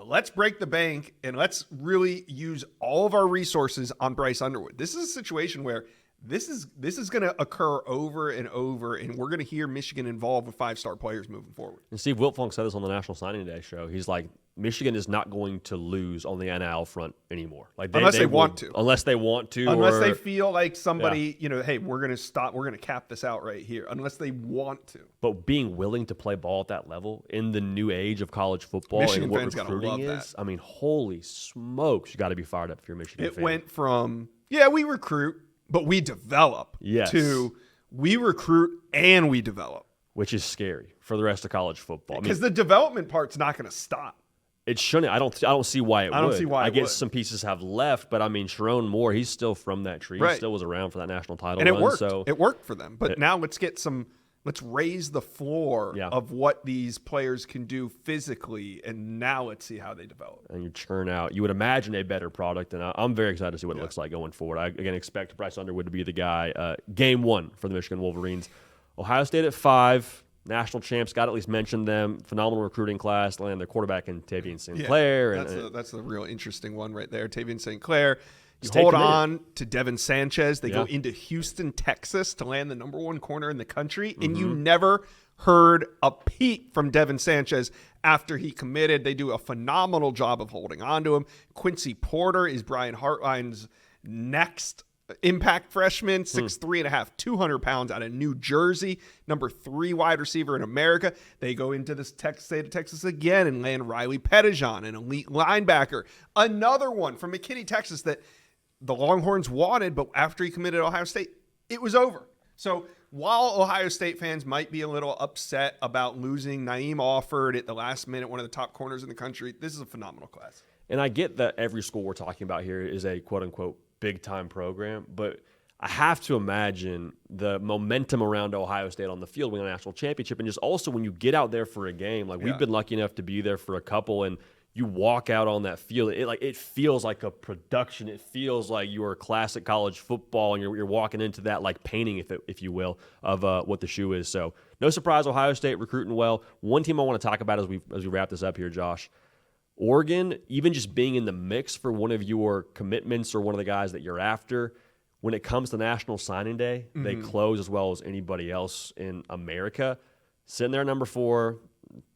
let's break the bank and let's really use all of our resources on Bryce Underwood. This is a situation where this is going to occur over and over, and we're going to hear Michigan involved with 5-star players moving forward. And Steve Wiltfong said this on the National Signing Day show. He's like, Michigan is not going to lose on the NIL front anymore. Like unless they want to. Unless they want to. Unless they feel like somebody, hey, we're going to cap this out right here. Unless they want to. But being willing to play ball at that level in the new age of college football Michigan and what fans recruiting is, I mean, holy smokes, you got to be fired up if you're a Michigan fan. It went from, we recruit, but we develop, to we recruit and we develop. Which is scary for the rest of college football. Because the development part's not going to stop. It shouldn't. I don't see why it would. I don't see why I it guess would. some pieces have left, but I mean, Sharon Moore, he's still from that tree. Right. He still was around for that national title and run. it worked. So it worked for them. But now let's raise the floor of what these players can do physically, and now let's see how they develop. And you churn out, you would imagine a better product, and I'm very excited to see what it looks like going forward. I, again, expect Bryce Underwood to be the guy. Game 1 for the Michigan Wolverines. Ohio State at 5. National champs, got to at least mention them. Phenomenal recruiting class. Land their quarterback in Tavian St. Clair. That's the real interesting one right there. Tavian St. Clair. You hold on to Devin Sanchez. They go into Houston, Texas to land the number 1 corner in the country. And you never heard a peep from Devin Sanchez after he committed. They do a phenomenal job of holding on to him. Quincy Porter is Brian Hartline's next impact freshman, 6'3.5", 200 pounds out of New Jersey, number 3 wide receiver in America. They go into the state of Texas again and land Riley Pettijohn, an elite linebacker. Another one from McKinney, Texas that the Longhorns wanted, but after he committed to Ohio State, it was over. So while Ohio State fans might be a little upset about losing Naeem Offord at the last minute, one of the top corners in the country, this is a phenomenal class. And I get that every school we're talking about here is a quote-unquote big-time program, but I have to imagine the momentum around Ohio State on the field winning a national championship, and just also when you get out there for a game, like we've been lucky enough to be there for a couple, and you walk out on that field, it feels like a production. It feels like you are classic college football, and you're walking into that like painting, if you will, of what the shoe is. So no surprise, Ohio State recruiting well. One team I want to talk about as we wrap this up here, Josh. Oregon, even just being in the mix for one of your commitments or one of the guys that you're after, when it comes to National Signing Day, they close as well as anybody else in America. Sitting there at number 4,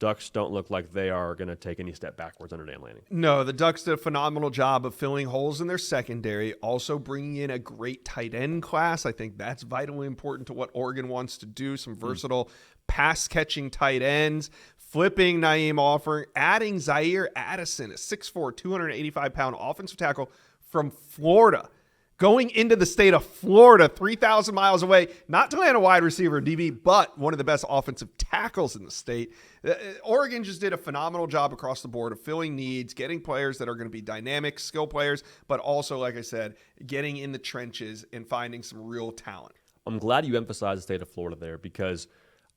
Ducks don't look like they are going to take any step backwards under Dan Lanning. No, the Ducks did a phenomenal job of filling holes in their secondary, also bringing in a great tight end class. I think that's vitally important to what Oregon wants to do, some versatile pass-catching tight ends, flipping Naeem Offord, adding Zaire Addison, a 6'4", 285-pound offensive tackle from Florida, going into the state of Florida, 3,000 miles away, not to land a wide receiver DB, but one of the best offensive tackles in the state. Oregon just did a phenomenal job across the board of filling needs, getting players that are going to be dynamic skill players, but also, like I said, getting in the trenches and finding some real talent. I'm glad you emphasized the state of Florida there, because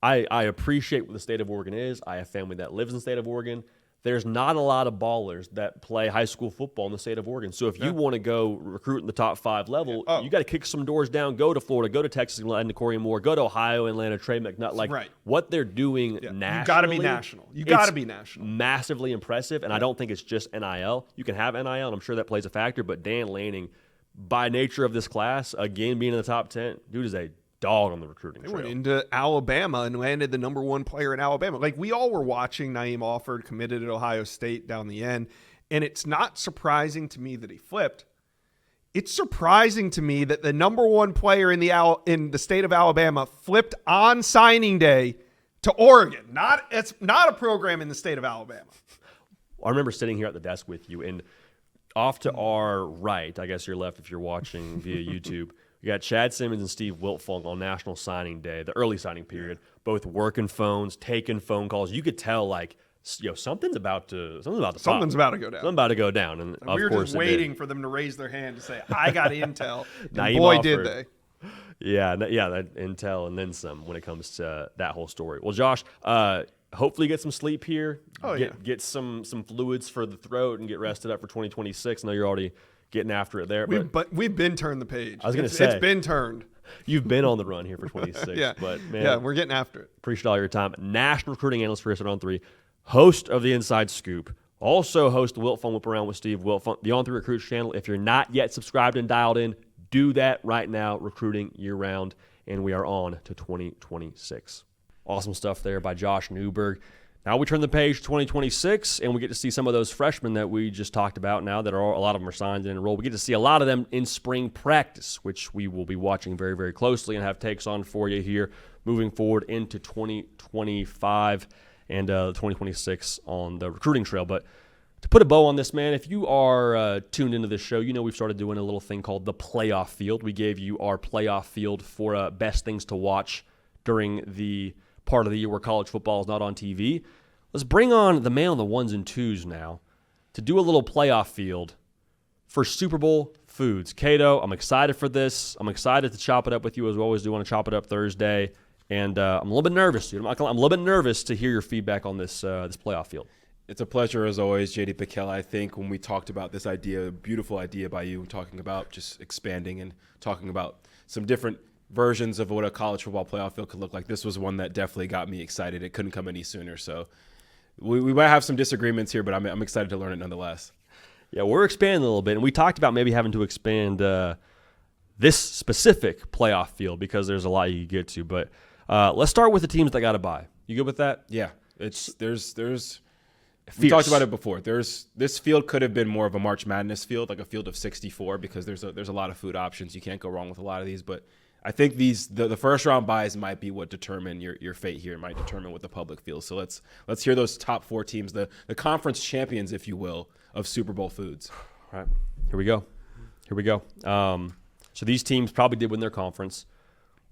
I appreciate what the state of Oregon is. I have family that lives in the state of Oregon. There's not a lot of ballers that play high school football in the state of Oregon. So if you want to go recruit in the top 5 level, you got to kick some doors down, go to Florida, go to Texas and land Corey Moore, go to Ohio and land a Trey McNutt. What they're doing nationally. You got to be national. You got to be national. Massively impressive, and I don't think it's just NIL. You can have NIL, and I'm sure that plays a factor, but Dan Lanning, by nature of this class, again being in the top 10, dude is a dog on the recruiting trail. They went into Alabama and landed the number 1 player in Alabama. Like, we all were watching Naeem Offord committed at Ohio State down the end, and it's not surprising to me that he flipped. It's surprising to me that the number 1 player in the state of Alabama flipped on signing day to Oregon. It's not a program in the state of Alabama. I remember sitting here at the desk with you, and off to our right, I guess your left if you're watching via YouTube, you got Chad Simmons and Steve Wiltfong on National Signing Day, the early signing period, both working phones, taking phone calls. You could tell, like, something's about to go down. Something's about to go down. And we were course just waiting for them to raise their hand to say, I got intel. And boy, did they. Yeah, that intel and then some when it comes to that whole story. Well, Josh, hopefully get some sleep here. Get some fluids for the throat and get rested up for 2026. I know you're already getting after it there. But we've been turned the page. I was going to say. It's been turned. You've been on the run here for 26. But, man, we're getting after it. Appreciate all your time. National recruiting analyst for On 3, host of the Inside Scoop, also host the Wiltfong Whip Around with Steve Wiltfong, the On 3 Recruits channel. If you're not yet subscribed and dialed in, do that right now. Recruiting year-round, and we are on to 2026. Awesome stuff there by Josh Newberg. Now we turn the page to 2026, and we get to see some of those freshmen that we just talked about now that a lot of them are signed and enrolled. We get to see a lot of them in spring practice, which we will be watching very, very closely and have takes on for you here moving forward into 2025 and 2026 on the recruiting trail. But to put a bow on this, man, if you are tuned into this show, you know we've started doing a little thing called the playoff field. We gave you our playoff field for best things to watch during the part of the year where college football is not on TV. Let's bring on the man on the ones and twos now to do a little playoff field for Super Bowl foods. Cato, I'm excited for this. I'm excited to chop it up with you as we always do. Want to chop it up Thursday. And I'm a little bit nervous, dude. I'm a little bit nervous to hear your feedback on this playoff field. It's a pleasure as always, JD PicKell. I think when we talked about this idea, beautiful idea by you, talking about just expanding and talking about some different versions of what a college football playoff field could look like, this was one that definitely got me excited. It couldn't come any sooner. So we might have some disagreements here, but I'm excited to learn it nonetheless. Yeah, we're expanding a little bit, and we talked about maybe having to expand this specific playoff field because there's a lot you can get to. But let's start with the teams that got to bye. You good with that? Yeah, we talked about it before. This field could have been more of a March Madness field, like a field of 64, because there's a lot of food options. You can't go wrong with a lot of these, but I think the first round buys might be what determine your fate here. It might determine what the public feels. So let's hear those top four teams, the conference champions, if you will, of Super Bowl foods. All right, here we go. So these teams probably did win their conference.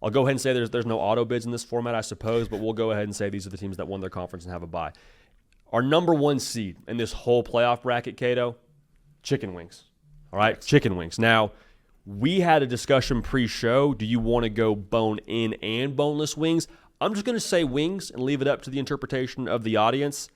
I'll go ahead and say there's no auto bids in this format, I suppose, but we'll go ahead and say these are the teams that won their conference and have a bye. Our number one seed in this whole playoff bracket, Cato, chicken wings. All right, chicken wings. Now, we had a discussion pre-show. Do you want to go bone-in and boneless wings? I'm just going to say wings and leave it up to the interpretation of the audience.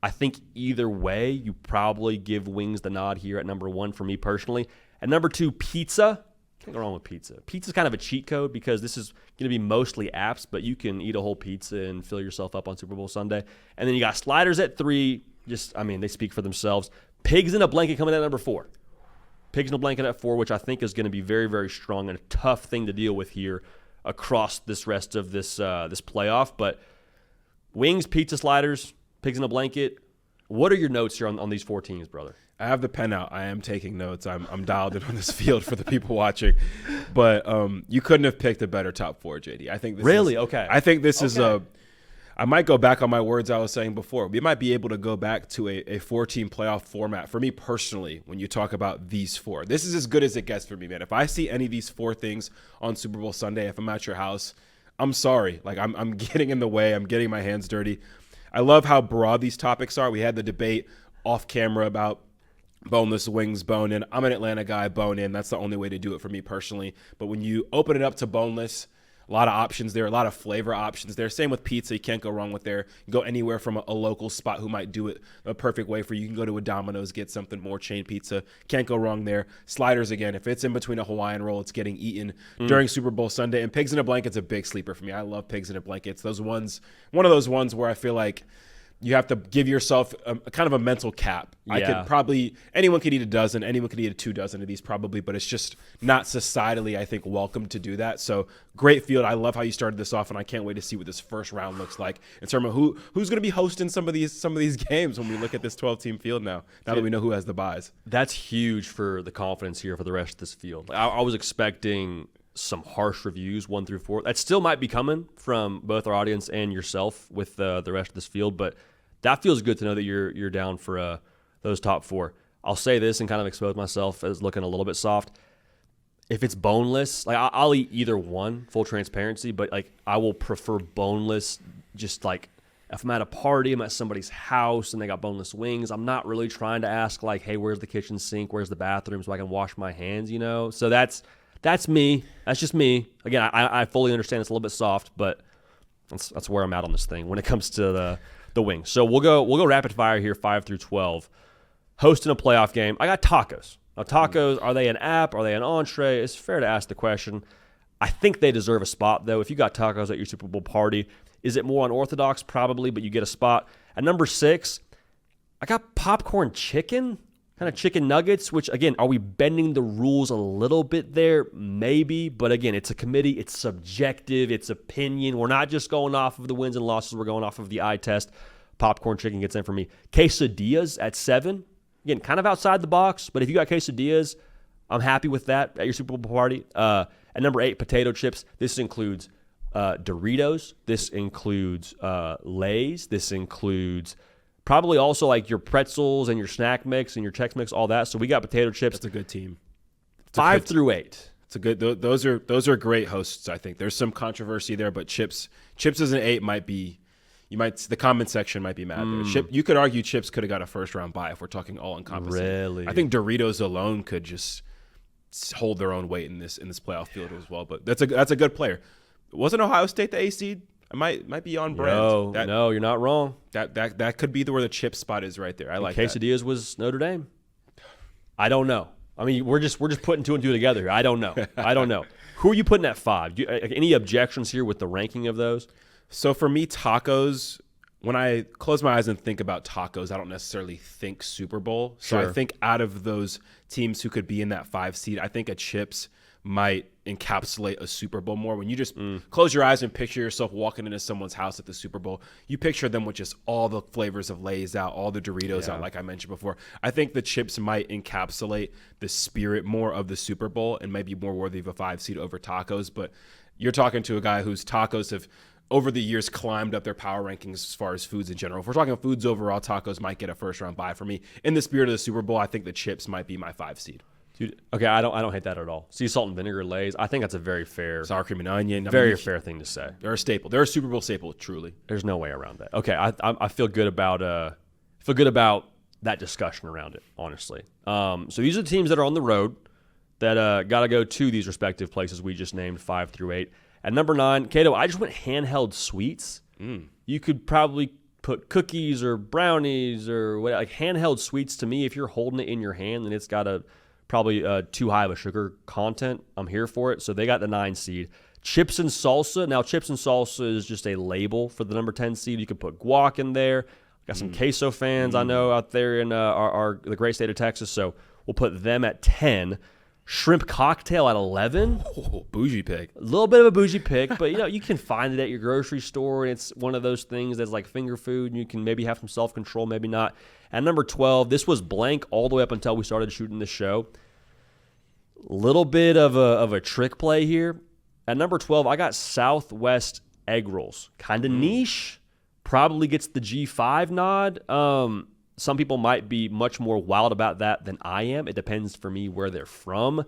I think either way, you probably give wings the nod here at number one for me personally. At number two, pizza. Can't go wrong with pizza. Pizza's kind of a cheat code because this is going to be mostly apps, but you can eat a whole pizza and fill yourself up on Super Bowl Sunday. And then you got sliders at three. They speak for themselves. Pigs in a blanket coming in at number four. Pigs in a blanket at four, which I think is going to be very, very strong and a tough thing to deal with here across this rest of this playoff. But wings, pizza, sliders, pigs in a blanket. What are your notes here on these four teams, brother? I have the pen out. I am taking notes. I'm dialed in on this field for the people watching. But you couldn't have picked a better top four, JD. I think this really? Is, okay. I think this is a – I might go back on my words I was saying before. We might be able to go back to a four-team playoff format. For me personally, when you talk about these four, this is as good as it gets for me, man. If I see any of these four things on Super Bowl Sunday, if I'm at your house, I'm sorry. Like I'm getting in the way. I'm getting my hands dirty. I love how broad these topics are. We had the debate off camera about boneless wings, bone in. I'm an Atlanta guy, bone in. That's the only way to do it for me personally. But when you open it up to boneless, a lot of options there, a lot of flavor options there. Same with pizza. You can't go wrong with there. You go anywhere from a local spot who might do it a perfect way for you. You can go to a Domino's, get something more, chain pizza. Can't go wrong there. Sliders, again, if it's in between a Hawaiian roll, it's getting eaten during Super Bowl Sunday. And pigs in a blanket's a big sleeper for me. I love pigs in a blanket. It's one of those ones where I feel like you have to give yourself a kind of a mental cap. Yeah. Anyone could eat a dozen, anyone could eat 2 dozen of these probably, but it's just not societally, I think, welcome to do that. So great field. I love how you started this off, and I can't wait to see what this first round looks like in terms of who's going to be hosting some of these games when we look at this 12-team field now that we know who has the buys. That's huge for the confidence here for the rest of this field. I was expecting some harsh reviews 1 through 4. That still might be coming from both our audience and yourself with the rest of this field, but that feels good to know that you're down for those top 4. I'll say this and kind of expose myself as looking a little bit soft. If it's boneless, like I'll eat either one, full transparency, but like I will prefer boneless. Just like if I'm at a party, I'm at somebody's house and they got boneless wings, I'm not really trying to ask like, hey, where's the kitchen sink? Where's the bathroom so I can wash my hands, you know? So that's me. That's just me. Again, I fully understand it's a little bit soft, but that's where I'm at on this thing when it comes to the wings. So we'll go rapid fire here, 5 through 12. Hosting a playoff game. I got tacos. Now, tacos, are they an app? Are they an entree? It's fair to ask the question. I think they deserve a spot, though. If you got tacos at your Super Bowl party, is it more unorthodox? Probably, but you get a spot. At number 6, I got popcorn chicken, kind of chicken nuggets, which, again, are we bending the rules a little bit there? Maybe, but again, it's a committee. It's subjective. It's opinion. We're not just going off of the wins and losses. We're going off of the eye test. popcorn chicken gets in for me. Quesadillas at 7. Again, kind of outside the box, but if you got quesadillas, I'm happy with that at your Super Bowl party. At number 8, potato chips. This includes Doritos. This includes Lay's. This includes probably also like your pretzels and your snack mix and your Chex Mix, all that. So we got potato chips. That's a good team. 5 through 8. It's a good. Those are great hosts. I think there's some controversy there, but chips as an 8 might be. The comment section might be mad there. You could argue Chips could have got a first-round bye if we're talking all-encompassing. Really? I think Doritos alone could just hold their own weight in this playoff field as well. But that's a good player. Wasn't Ohio State the A seed? It might be on brand. No, you're not wrong. That could be where the chip spot is right there. I like Quesadillas that. was Notre Dame. I don't know. I mean, we're just putting 2 and 2 together. I don't know. Who are you putting at 5? Any objections here with the ranking of those? So for me, tacos, when I close my eyes and think about tacos, I don't necessarily think Super Bowl. So Sure. I think out of those teams who could be in that 5 seed, I think a chips might encapsulate a Super Bowl more. When you just close your eyes and picture yourself walking into someone's house at the Super Bowl, you picture them with just all the flavors of Lay's out, all the Doritos out, like I mentioned before. I think the chips might encapsulate the spirit more of the Super Bowl and maybe more worthy of a 5 seed over tacos. But you're talking to a guy whose tacos have over the years climbed up their power rankings as far as foods in general. If we're talking foods overall, tacos might get a first-round bye for me. In the spirit of the Super Bowl, I think the chips might be my 5 seed. Dude, okay, I don't hate that at all. Sea salt and vinegar Lay's, I think that's a very fair, Sour cream and onion. very fair thing to say. They're a staple. They're a Super Bowl staple, truly. There's no way around that. Okay, I feel good about that discussion around it, honestly. So these are the teams that are on the road that got to go to these respective places we just named 5 through 8. At number 9, Cato, I just went handheld sweets. You could probably put cookies or brownies or what, like handheld sweets. To me, if you're holding it in your hand and it's got probably too high of a sugar content, I'm here for it. So they got the 9 seed. Chips and salsa. Now, chips and salsa is just a label for the number 10 seed. You can put guac in there. Got some queso fans I know out there in the great state of Texas. So we'll put them at 10. Shrimp cocktail at 11. Oh, bougie pick. A little bit of a bougie pick, but you can find it at your grocery store, and it's one of those things that's like finger food, and you can maybe have some self-control, maybe not. At number 12, this was blank all the way up until we started shooting the show. Little bit of a trick play here. At number 12, I got Southwest egg rolls. Kind of niche. Probably gets the G5 nod. Some people might be much more wild about that than I am. It depends for me where they're from.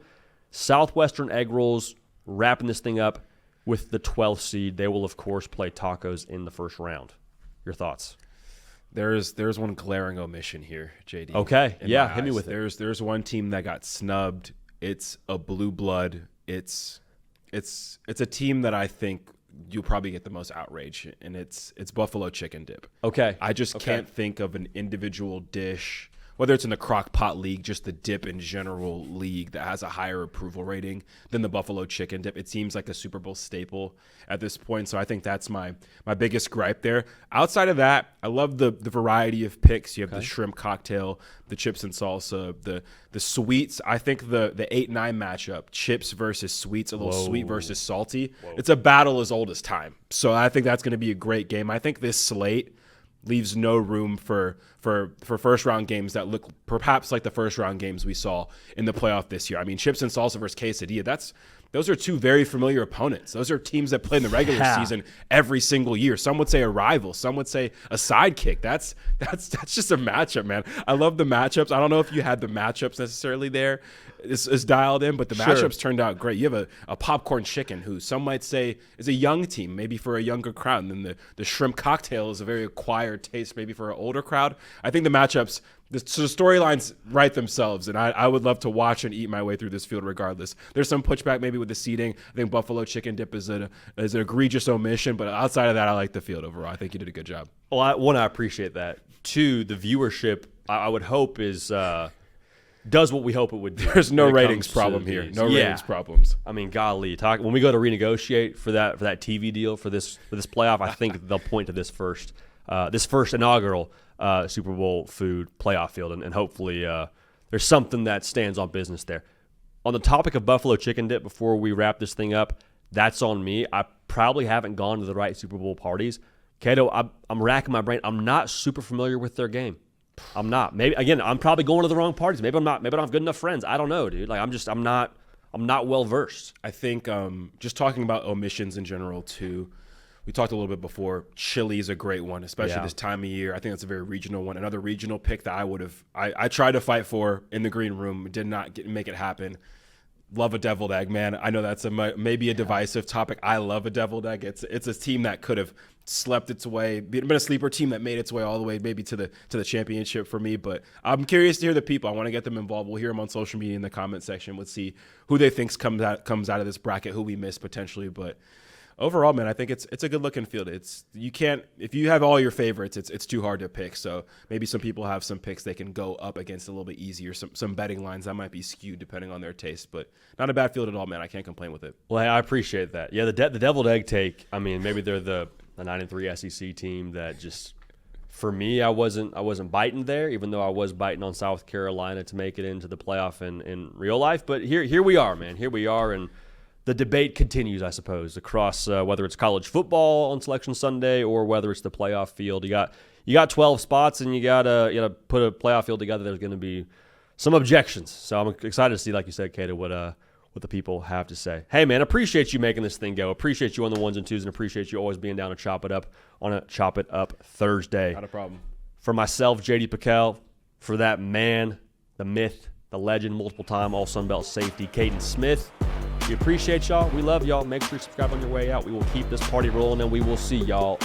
Southwestern egg rolls, wrapping this thing up with the 12th seed. They will, of course, play tacos in the first round. Your thoughts? There's one glaring omission here, JD. Okay, yeah, hit me with it. There's one team that got snubbed. It's a blue blood. It's a team that I think you'll probably get the most outrage, and it's buffalo chicken dip. Okay. I just can't think of an individual dish, whether it's in the crock pot league, just the dip in general league, that has a higher approval rating than the buffalo chicken dip. It seems like a Super Bowl staple at this point, so I think that's my biggest gripe there. Outside of that, I love the variety of picks. You have the shrimp cocktail, the chips and salsa, the sweets. I think the 8-9 matchup, chips versus sweets, a little sweet versus salty. It's a battle as old as time. So I think that's going to be a great game. I think this slate leaves no room for first round games that look perhaps like the first round games we saw in the playoff this year. I mean, chips and salsa versus quesadilla, those are two very familiar opponents. Those are teams that play in the regular season every single year. Some would say a rival. Some would say a sidekick. That's just a matchup, man. I love the matchups. I don't know if you had the matchups necessarily there is dialed in, but the matchups turned out great. You have a popcorn chicken, who some might say is a young team, maybe for a younger crowd. And then the shrimp cocktail is a very acquired taste, maybe for an older crowd. I think the matchups, the storylines write themselves, and I would love to watch and eat my way through this field regardless. There's some pushback maybe with the seating. I think buffalo chicken dip is an egregious omission, but outside of that, I like the field overall. I think you did a good job. Well, I appreciate that. 2, the viewership, I would hope is does what we hope it would do. There's no ratings problem here. No ratings problems. I mean, golly, when we go to renegotiate for that TV deal for this playoff, I think they'll point to this first inaugural Super Bowl food playoff field, and hopefully there's something that stands on business there. On the topic of buffalo chicken dip, before we wrap this thing up, that's on me. I probably haven't gone to the right Super Bowl parties. Cato, I'm racking my brain. I'm not super familiar with their game. I'm not. Maybe again, I'm probably going to the wrong parties. Maybe I'm not. Maybe I don't have good enough friends. I don't know, dude. Like I'm not well versed. I think just talking about omissions in general too. We talked a little bit before. Chile is a great one, especially this time of year. I think that's a very regional one. Another regional pick that I tried to fight for in the green room, did not make it happen. Love a deviled egg, man. I know that's maybe a divisive topic. I love a deviled egg. It's a team that could have slept its way, been a sleeper team that made its way all the way maybe to the championship for me. But I'm curious to hear the people. I want to get them involved. We'll hear them on social media in the comment section. We'll see who they think comes out of this bracket, who we missed potentially. But overall, man, I think it's a good looking field. You can't, if you have all your favorites, it's too hard to pick. So maybe some people have some picks they can go up against a little bit easier. Some betting lines that might be skewed depending on their taste, but not a bad field at all, man. I can't complain with it. Well, I appreciate that. Yeah, the deviled egg take. I mean, maybe they're the 9-3 SEC team that just, for me, I wasn't biting there, even though I was biting on South Carolina to make it into the playoff in real life. But here we are, man. Here we are, and the debate continues, I suppose, across whether it's college football on Selection Sunday or whether it's the playoff field. You got 12 spots, and you gotta put a playoff field together. There's going to be some objections, so I'm excited to see, like you said, Cato, what the people have to say. Hey, man, appreciate you making this thing go. Appreciate you on the ones and twos, and appreciate you always being down to chop it up on a Chop It Up Thursday. Not a problem. For myself, JD PicKell, for that man, the myth, the legend, multiple-time All-Sun Belt safety, Caden Smith. We appreciate y'all. We love y'all. Make sure you subscribe on your way out. We will keep this party rolling, and we will see y'all